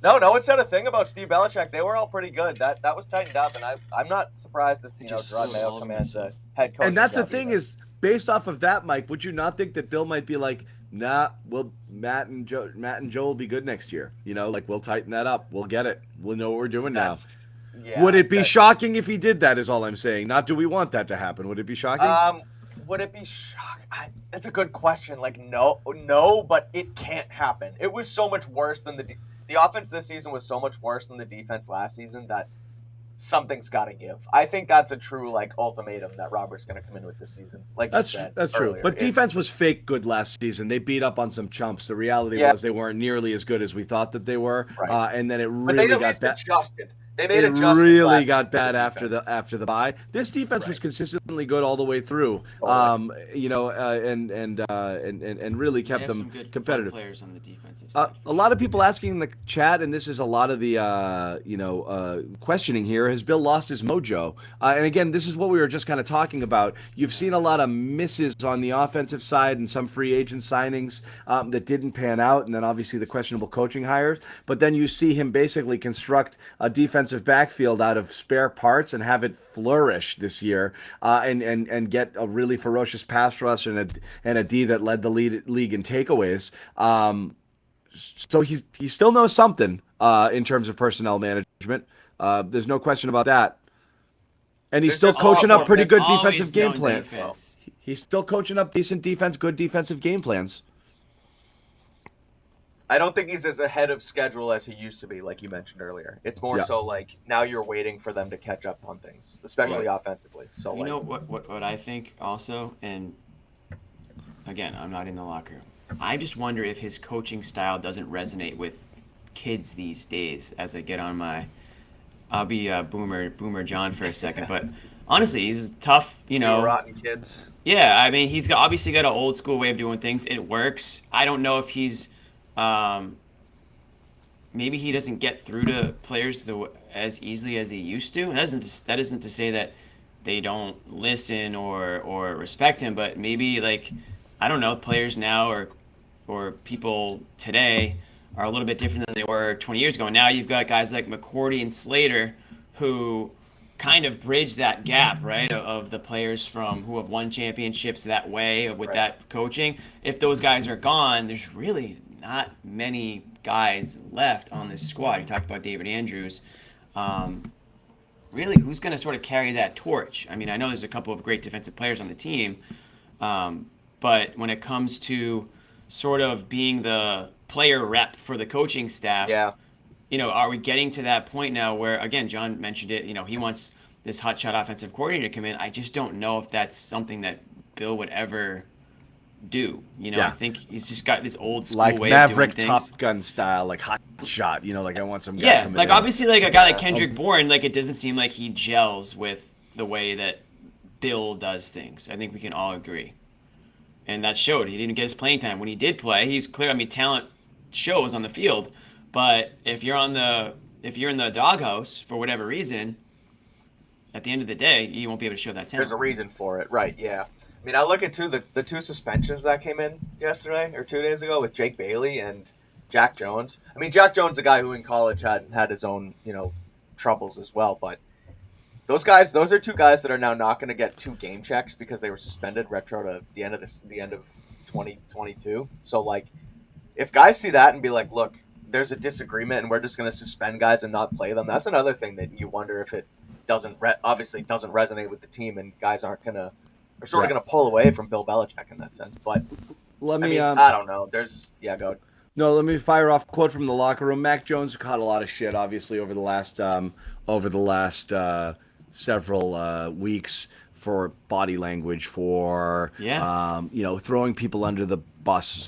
no one said a thing about Steve Belichick. They were all pretty good. That was tightened up, and I'm not surprised if Gerard Mayo commands the head coach. And that's the thing is, based off of that, Mike, would you not think that Bill might be like, nah, Matt and Joe will be good next year. We'll tighten that up. We'll get it. We'll know what we're doing now. Yeah, would it be shocking if he did that? Is all I'm saying. Not do we want that to happen? Would it be shocking? Would it be shocking? That's a good question. No, but it can't happen. It was so much worse than the offense this season was so much worse than the defense last season that something's got to give. I think that's a true ultimatum that Robert's going to come in with this season. That's true. But defense was fake good last season. They beat up on some chumps. The reality was they weren't nearly as good as we thought that they were. Right. And then it but really they at got least bad. Adjusted. They made it adjustments. Really got bad after the bye. This defense was consistently good all the way through. Totally. And really kept them good competitive. Players on the defensive side. A lot of people asking in the chat, and this is a lot of the questioning here. Has Bill lost his mojo? And again, this is what we were just kind of talking about. You've seen a lot of misses on the offensive side and some free agent signings that didn't pan out, and then obviously the questionable coaching hires. But then you see him basically construct a defensive backfield out of spare parts and have it flourish this year, and get a really ferocious pass rush and a D that led the league in takeaways. So he still knows something in terms of personnel management. There's no question about that. And he's still coaching up pretty good defensive game plans. He's still coaching up good defensive game plans. I don't think he's as ahead of schedule as he used to be, like you mentioned earlier. It's more so now you're waiting for them to catch up on things, especially offensively. So you know what I think also, and again, I'm not in the locker room. I just wonder if his coaching style doesn't resonate with kids these days. As I get on I'll be Boomer John for a second, but honestly, he's tough. Rotten kids. Yeah, I mean, he's obviously got an old school way of doing things. It works. I don't know if he's maybe he doesn't get through to players as easily as he used to. That isn't to say that they don't listen or respect him, but maybe I don't know, players now or people today are a little bit different than they were 20 years ago. Now you've got guys like McCourty and Slater who kind of bridge that gap, right, of the players who have won championships that way with that coaching. If those guys are gone, there's really not many guys left on this squad. You talked about David Andrews. Really, who's going to sort of carry that torch? I mean, I know there's a couple of great defensive players on the team, but when it comes to sort of being the player rep for the coaching staff, are we getting to that point now where, again, John mentioned it, he wants this hotshot offensive coordinator to come in. I just don't know if that's something that Bill would ever do. I think he's just got this old school way Maverick of doing things. Top Gun style, hot shot. I want some guy coming in. Obviously, a guy like Kendrick Bourne, it doesn't seem like he gels with the way that Bill does things. I think we can all agree, and that showed. He didn't get his playing time when he did play. He's clear. I mean, talent shows on the field, but if you're in the doghouse for whatever reason, at the end of the day, you won't be able to show that talent. There's a reason for it, right? Yeah. I mean, I look at the two suspensions that came in yesterday or 2 days ago with Jake Bailey and Jack Jones. I mean, Jack Jones, a guy who in college had his own troubles as well, but those are two guys that are now not going to get 2 game checks because they were suspended retro to the end of 2022. So if guys see that and be like, look, there's a disagreement and we're just going to suspend guys and not play them, that's another thing that you wonder if it obviously doesn't resonate with the team, and guys are sort of going to pull away from Bill Belichick in that sense. But I don't know. Go. No, let me fire off a quote from the locker room. Mac Jones caught a lot of shit, obviously, over the last several weeks for body language, for throwing people under the bus,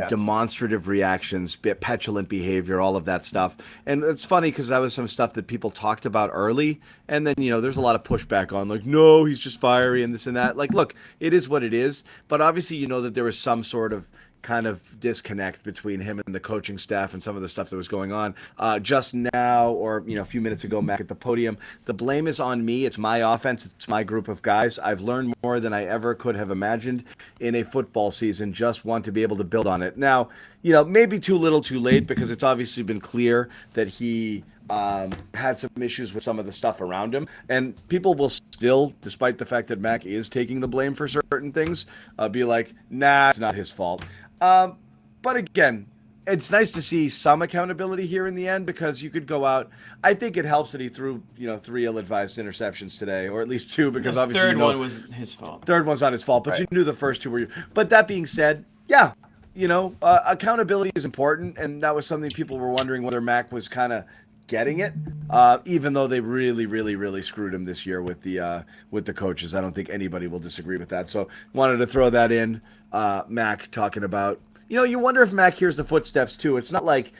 demonstrative reactions, petulant behavior, all of that stuff. And it's funny because that was some stuff that people talked about early, and then there's a lot of pushback on, like, no, he's just fiery and this and that. Like, look, it is what it is, but obviously that there was some sort of kind of disconnect between him and the coaching staff and some of the stuff that was going on. Just now, or a few minutes ago, Mac at the podium, the blame is on me. It's my offense. It's my group of guys. I've learned more than I ever could have imagined in a football season. Just want to be able to build on it. Now, maybe too little too late, because it's obviously been clear that he had some issues with some of the stuff around him, and people will still, despite the fact that Mac is taking the blame for certain things, be like, nah, it's not his fault. But again, it's nice to see some accountability here in the end, because you could go out. I think it helps that he threw, 3 ill-advised interceptions today, or at least 2, because the obviously third one was his fault. Third one's not his fault, but Right. you knew the first 2 were. But that being said, yeah, accountability is important, and that was something people were wondering whether Mac was kind of getting it, even though they really, really, really screwed him this year with the coaches. I don't think anybody will disagree with that. So wanted to throw that in. Mac talking about, you wonder if Mac hears the footsteps too. It's not like,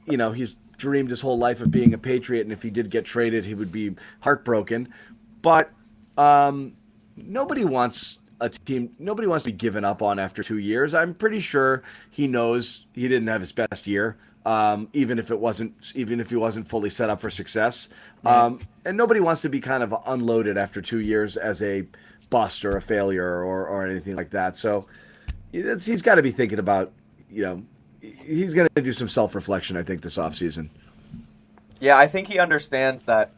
he's dreamed his whole life of being a Patriot, and if he did get traded, he would be heartbroken. But nobody wants to be given up on after 2 years. I'm pretty sure he knows he didn't have his best year. Even if he wasn't fully set up for success. And nobody wants to be kind of unloaded after 2 years as a bust or a failure or anything like that. So he's got to be thinking about, he's going to do some self-reflection, I think, this offseason. Yeah, I think he understands that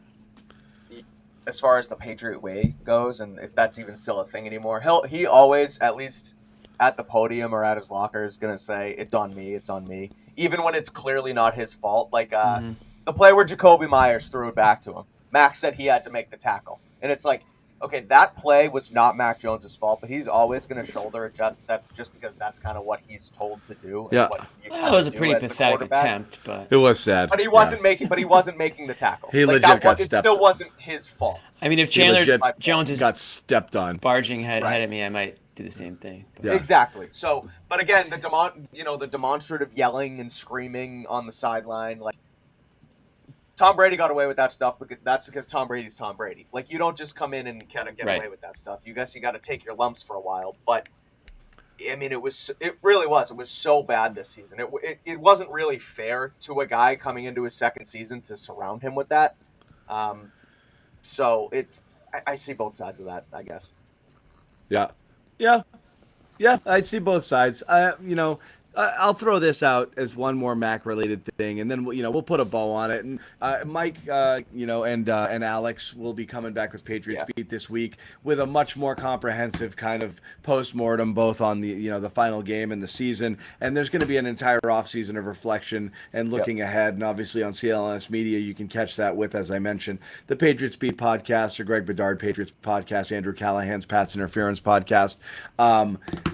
as far as the Patriot way goes, and if that's even still a thing anymore, he always, at least at the podium or at his locker, is going to say, it's on me, even when it's clearly not his fault. Like the play where Jacoby Myers threw it back to him, Max said he had to make the tackle, and it's like, okay, that play was not Mac Jones's fault, but he's always going to shoulder it. That's just because that's kind of what he's told to do. Yeah, that was a pretty pathetic attempt, but it was sad. But he wasn't making the tackle. He legit got stepped. It still wasn't his fault. I mean, if Chandler Jones got stepped on, barging ahead of me, I might do the same thing. Yeah. Exactly. So, but again, the demonstrative yelling and screaming on the sideline, like, Tom Brady got away with that stuff, because that's because Tom Brady's Tom Brady. Like, you don't just come in and kind of get away with that stuff. You got to take your lumps for a while. But I mean, it really was. It was so bad this season. It wasn't really fair to a guy coming into his second season to surround him with that. So I see both sides of that, I guess. Yeah, I see both sides. I'll throw this out as one more Mac-related thing, and then we'll put a bow on it. And Mike, and Alex will be coming back with Patriots Beat this week with a much more comprehensive kind of post-mortem, both on the final game and the season. And there's going to be an entire offseason of reflection and looking ahead. And obviously on CLNS Media, you can catch that with, as I mentioned, the Patriots Beat podcast, or Greg Bedard Patriots podcast, Andrew Callahan's Pat's Interference podcast,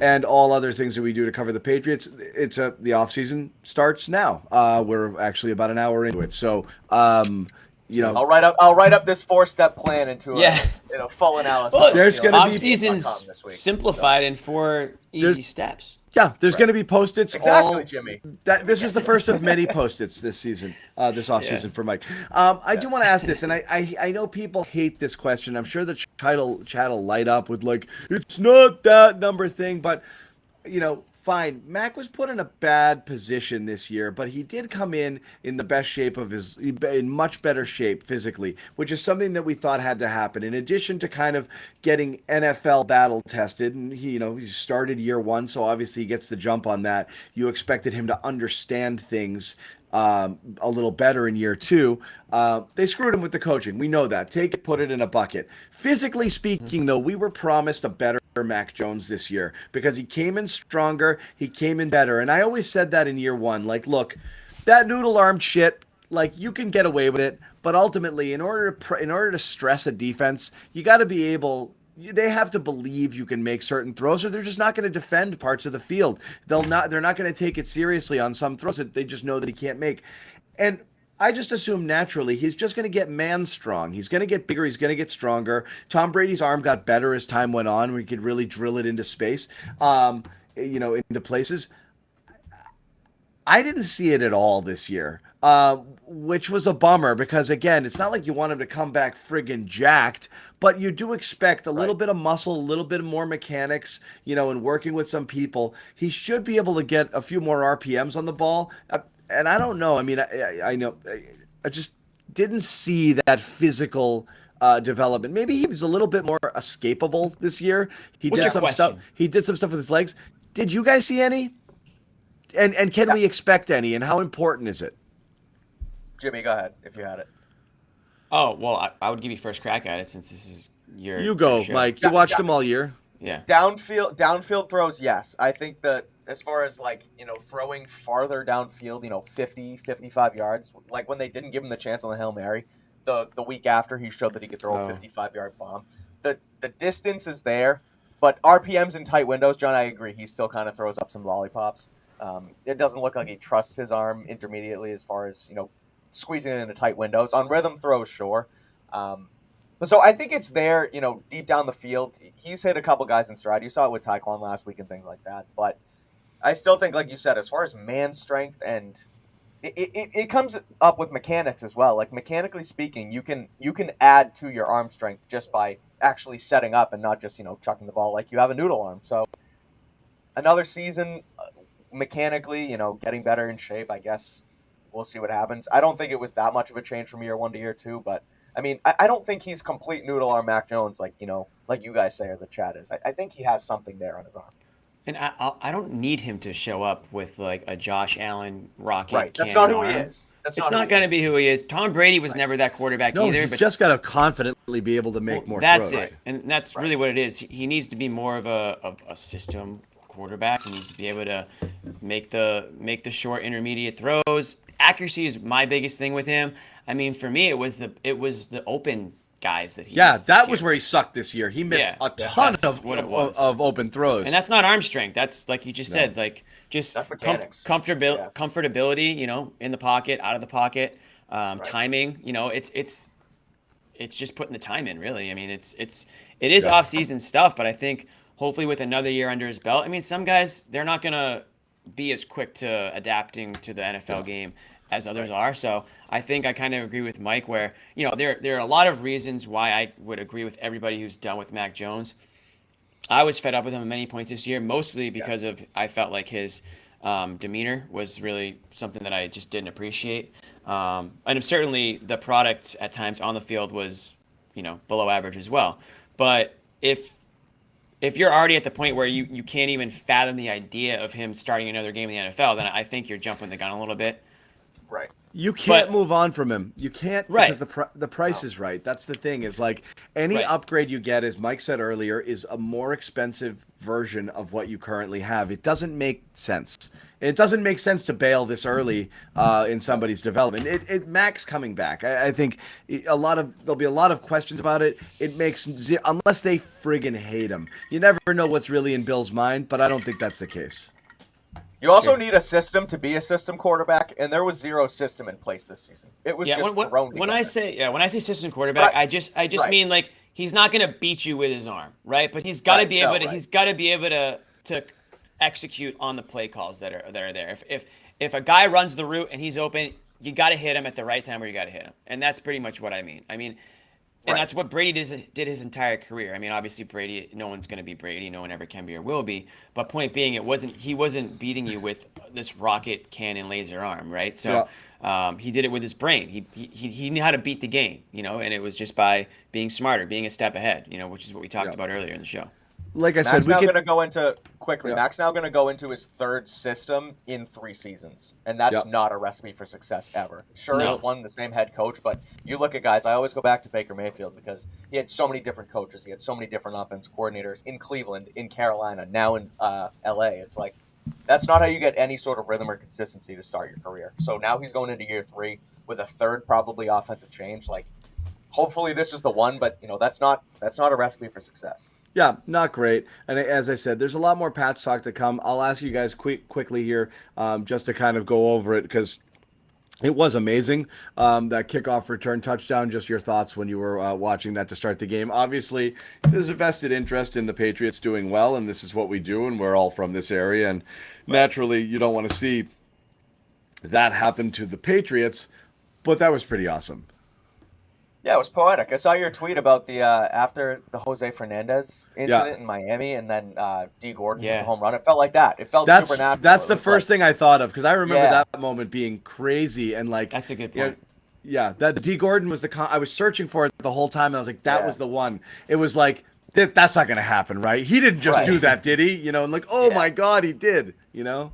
and all other things that we do to cover the Patriots. The off season starts now. We're actually about an hour into it, so I'll write up this 4-step plan into a full analysis. Well, there's going to be off seasons simplified in 4 easy steps. Yeah, there's going to be post-its. Exactly, Jimmy. This is the first of many post-its this season, this offseason for Mike. I do want to ask this, and I know people hate this question. I'm sure the chat will light up with, like, it's not that number thing, but, fine. Mac was put in a bad position this year, but he did come in the best shape in much better shape physically, which is something that we thought had to happen. In addition to kind of getting NFL battle tested, and he started year 1, so obviously he gets the jump on that. You expected him to understand things a little better in year 2. They screwed him with the coaching. We know that. Take it, put it in a bucket. Physically speaking, though, we were promised a better Mac Jones this year because he came in stronger, he came in better. And I always said that in year one. Like, look, that noodle arm shit, like you can get away with it, but ultimately, in order to stress a defense, you got to be able. They have to believe you can make certain throws, or they're just not going to defend parts of the field. They're not going to take it seriously on some throws that they just know that he can't make. And I just assume naturally he's just going to get man strong. He's going to get bigger. He's going to get stronger. Tom Brady's arm got better as time went on, where he could really drill it into space, into places. I didn't see it at all this year, which was a bummer because, again, it's not like you want him to come back friggin' jacked, but you do expect a little bit of muscle, a little bit more mechanics, and working with some people. He should be able to get a few more RPMs on the ball. And I don't know. I mean, I know. I just didn't see that physical development. Maybe he was a little bit more escapable this year. He What's did your some question? stuff. He did some stuff with his legs. Did you guys see any? And can we expect any? And how important is it? Jimmy, go ahead if you had it. Oh, well, I would give you first crack at it since this is You go, your show. Mike. You watched them all year. Yeah. Downfield throws, yes. I think that as far as throwing farther downfield, 50, 55 yards, like when they didn't give him the chance on the Hail Mary, the week after he showed that he could throw a 55-yard bomb. The distance is there, but RPMs in tight windows, John, I agree. He still kind of throws up some lollipops. It doesn't look like he trusts his arm intermediately as far as, squeezing it into tight windows. On rhythm throws, sure. So I think it's there, deep down the field. He's hit a couple guys in stride. You saw it with Tyquan last week and things like that. But I still think, like you said, as far as man strength, and it comes up with mechanics as well. Like, mechanically speaking, you can add to your arm strength just by actually setting up and not just, chucking the ball like you have a noodle arm. So another season, mechanically, getting better in shape, I guess we'll see what happens. I don't think it was that much of a change from year one to year two, but I mean, I don't think he's complete noodle arm Mac Jones like you guys say or the chat is. I think he has something there on his arm. And I don't need him to show up with like a Josh Allen rocket. Right, that's cannon not who he arm. is. It's not going to be who he is. Tom Brady was never that quarterback No, either. he's but just got to confidently be able to make more that's throws. it, and that's really what it is. He needs to be more of a system quarterback. He needs to be able to make the short intermediate throws. Accuracy is my biggest thing with him. I mean, for me, it was the open guys that he. Yeah, missed that this was year. where he sucked this year. He missed a that's ton what it was. of open throws. And that's not arm strength. That's like you just said, like just That's mechanics. comfortability, in the pocket, out of the pocket, timing. It's just putting the time in. Really, I mean, it is off-season stuff, but I think hopefully with another year under his belt, I mean, some guys they're not gonna be as quick to adapting to the NFL game as others are. So I think I kind of agree with Mike where, there are a lot of reasons why I would agree with everybody who's done with Mac Jones. I was fed up with him at many points this year, mostly because I felt like his demeanor was really something that I just didn't appreciate. And certainly the product at times on the field was, below average as well. But if you're already at the point where you can't even fathom the idea of him starting another game in the NFL, then I think you're jumping the gun a little bit. Right. You can't move on from him. You can't because the price is right. That's the thing. Is like any upgrade you get, as Mike said earlier, is a more expensive version of what you currently have. It doesn't make sense. It doesn't make sense to bail this early in somebody's development. Mac's coming back. I think there'll be a lot of questions about it. It makes unless they friggin' hate him. You never know what's really in Bill's mind, but I don't think that's the case. You also need a system to be a system quarterback, and there was zero system in place this season. It was just thrown together. When I say system quarterback, I just mean like he's not going to beat you with his arm, right? But he's got to be able to he's got to be able to execute on the play calls that are there. If a guy runs the route and he's open, you got to hit him at the right time where you got to hit him, and that's pretty much what I mean. And that's what Brady did his entire career. I mean, obviously Brady, no one's going to be Brady. No one ever can be or will be. But point being, he wasn't beating you with this rocket cannon laser arm, right? So he did it with his brain. He knew how to beat the game, and it was just by being smarter, being a step ahead, which is what we talked about earlier in the show. like I Mac's said, we now could. going to go into quickly. Yeah. Mac's now going to go into his third system in 3 seasons, and that's Yep. not a recipe for success ever. Sure, No. it's one the same head coach, but you look at guys. I always go back to Baker Mayfield because he had so many different coaches. He had so many different offense coordinators in Cleveland, in Carolina, now in L.A. It's like that's not how you get any sort of rhythm or consistency to start your career. So now he's going into year 3 with a third probably offensive change. Like, hopefully this is the one, but that's not a recipe for success. Yeah, not great. And as I said, there's a lot more Pats talk to come. I'll ask you guys quickly here, just to kind of go over it because it was amazing. That kickoff return touchdown. Just your thoughts when you were watching that to start the game. Obviously, there's a vested interest in the Patriots doing well, and this is what we do, and we're all from this area. And naturally, you don't want to see that happen to the Patriots, but that was pretty awesome. Yeah, it was poetic. I saw your tweet about the after the Jose Fernandez incident in Miami, and then D. Gordon hits a home run. It felt like that. It felt supernatural. That's the first thing I thought of because I remember Yeah. that moment being crazy and like. That's a good point. Yeah, that D. Gordon was I was searching for it the whole time. And I was like, that Yeah. was the one. It was like that's not going to happen, right? He didn't just Right. do that, did he? And like, oh Yeah. my God, he did. You I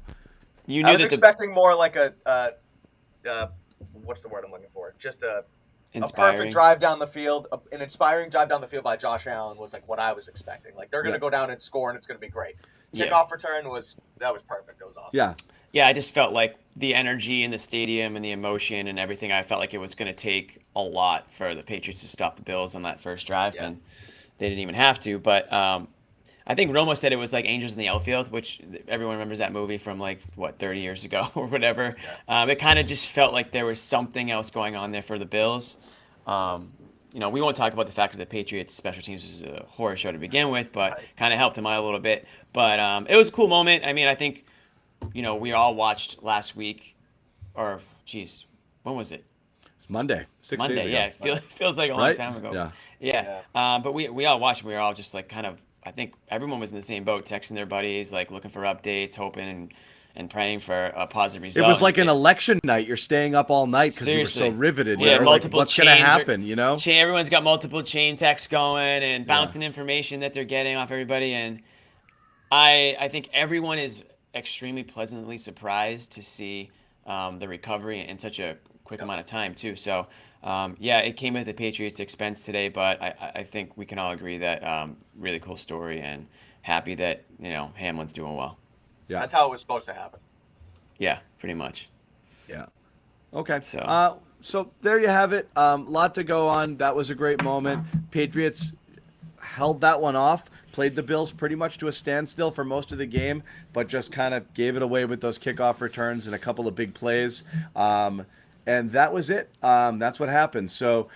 knew was that expecting more like a what's the word I'm looking for? Just a perfect drive down the field, an inspiring drive down the field by Josh Allen was like what I was expecting. Like they're going to go down and score, and it's going to be great. Kickoff return was perfect. It was awesome. Yeah. Yeah, I just felt like the energy in the stadium and the emotion and everything. I felt like it was going to take a lot for the Patriots to stop the Bills on that first drive, Yeah. and they didn't even have to. But I think Romo said it was like Angels in the Outfield, which everyone remembers that movie from 30 years ago or whatever. It kind of just felt like there was something else going on there for the Bills. We won't talk about the fact that the Patriots special teams was a horror show to begin with, but kind of helped them out a little bit. But it was a cool moment. I mean, I think, we all watched last week, or geez, when was it? It's Monday. 6 days Monday, ago. yeah. It feels like a long Right? time ago. Yeah. Yeah. But we all watched. We were all just like kind of. I think everyone was in the same boat, texting their buddies, like looking for updates, hoping and praying for a positive result. It was like an election night. You're staying up all night because you were so riveted. Yeah, Like, multiple what's going to chains happen, Everyone's got multiple chain texts going and bouncing information that they're getting off everybody. And I think everyone is extremely pleasantly surprised to see the recovery in such a quick amount of time, too. So, it came at the Patriots' expense today, but I think we can all agree that really cool story and happy that, Hamlin's doing well. Yeah. That's how it was supposed to happen. Yeah, pretty much. Yeah. Okay. So- So there you have it. Lot to go on. That was a great moment. Patriots held that one off, played the Bills pretty much to a standstill for most of the game, but just kind of gave it away with those kickoff returns and a couple of big plays. And that was it. That's what happened. So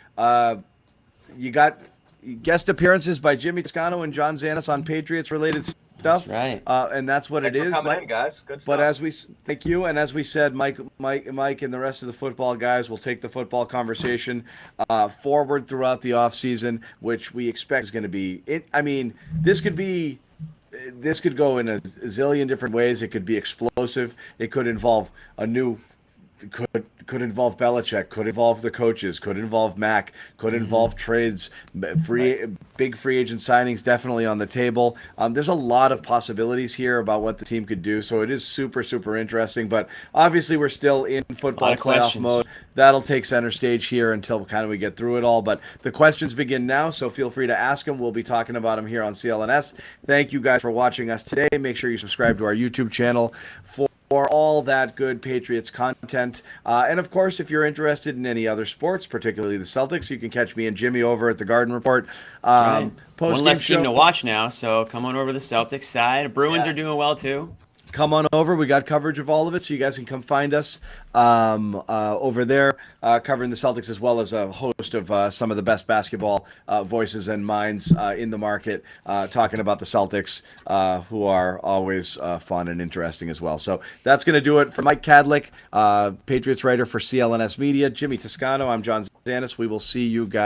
you got guest appearances by Jimmy Toscano and John Zannis on Patriots-related stuff. That's right. And that's what Thanks it for is. coming in, guys. Good stuff. But thank you, and as we said, Mike, and the rest of the football guys will take the football conversation forward throughout the offseason, which we expect is going to be. This could go in a zillion different ways. It could be explosive. It could involve could involve Belichick, could involve the coaches, could involve Mac, could involve trades, big free agent signings definitely on the table. There's a lot of possibilities here about what the team could do, so it is super, super interesting. But obviously, we're still in football playoff mode. That'll take center stage here until kind of we get through it all. But the questions begin now, so feel free to ask them. We'll be talking about them here on CLNS. Thank you guys for watching us today. Make sure you subscribe to our YouTube channel for all that good Patriots content. And of course, if you're interested in any other sports, particularly the Celtics, you can catch me and Jimmy over at the Garden Report. One less show. team to watch now, so come on over to the Celtics side. Bruins are doing well too. Come on over. We got coverage of all of it, so you guys can come find us over there, covering the Celtics as well as a host of some of the best basketball voices and minds in the market, talking about the Celtics, who are always fun and interesting as well. So that's going to do it for Mike Kadlick, Patriots writer for CLNS Media, Jimmy Toscano. I'm John Zannis. We will see you guys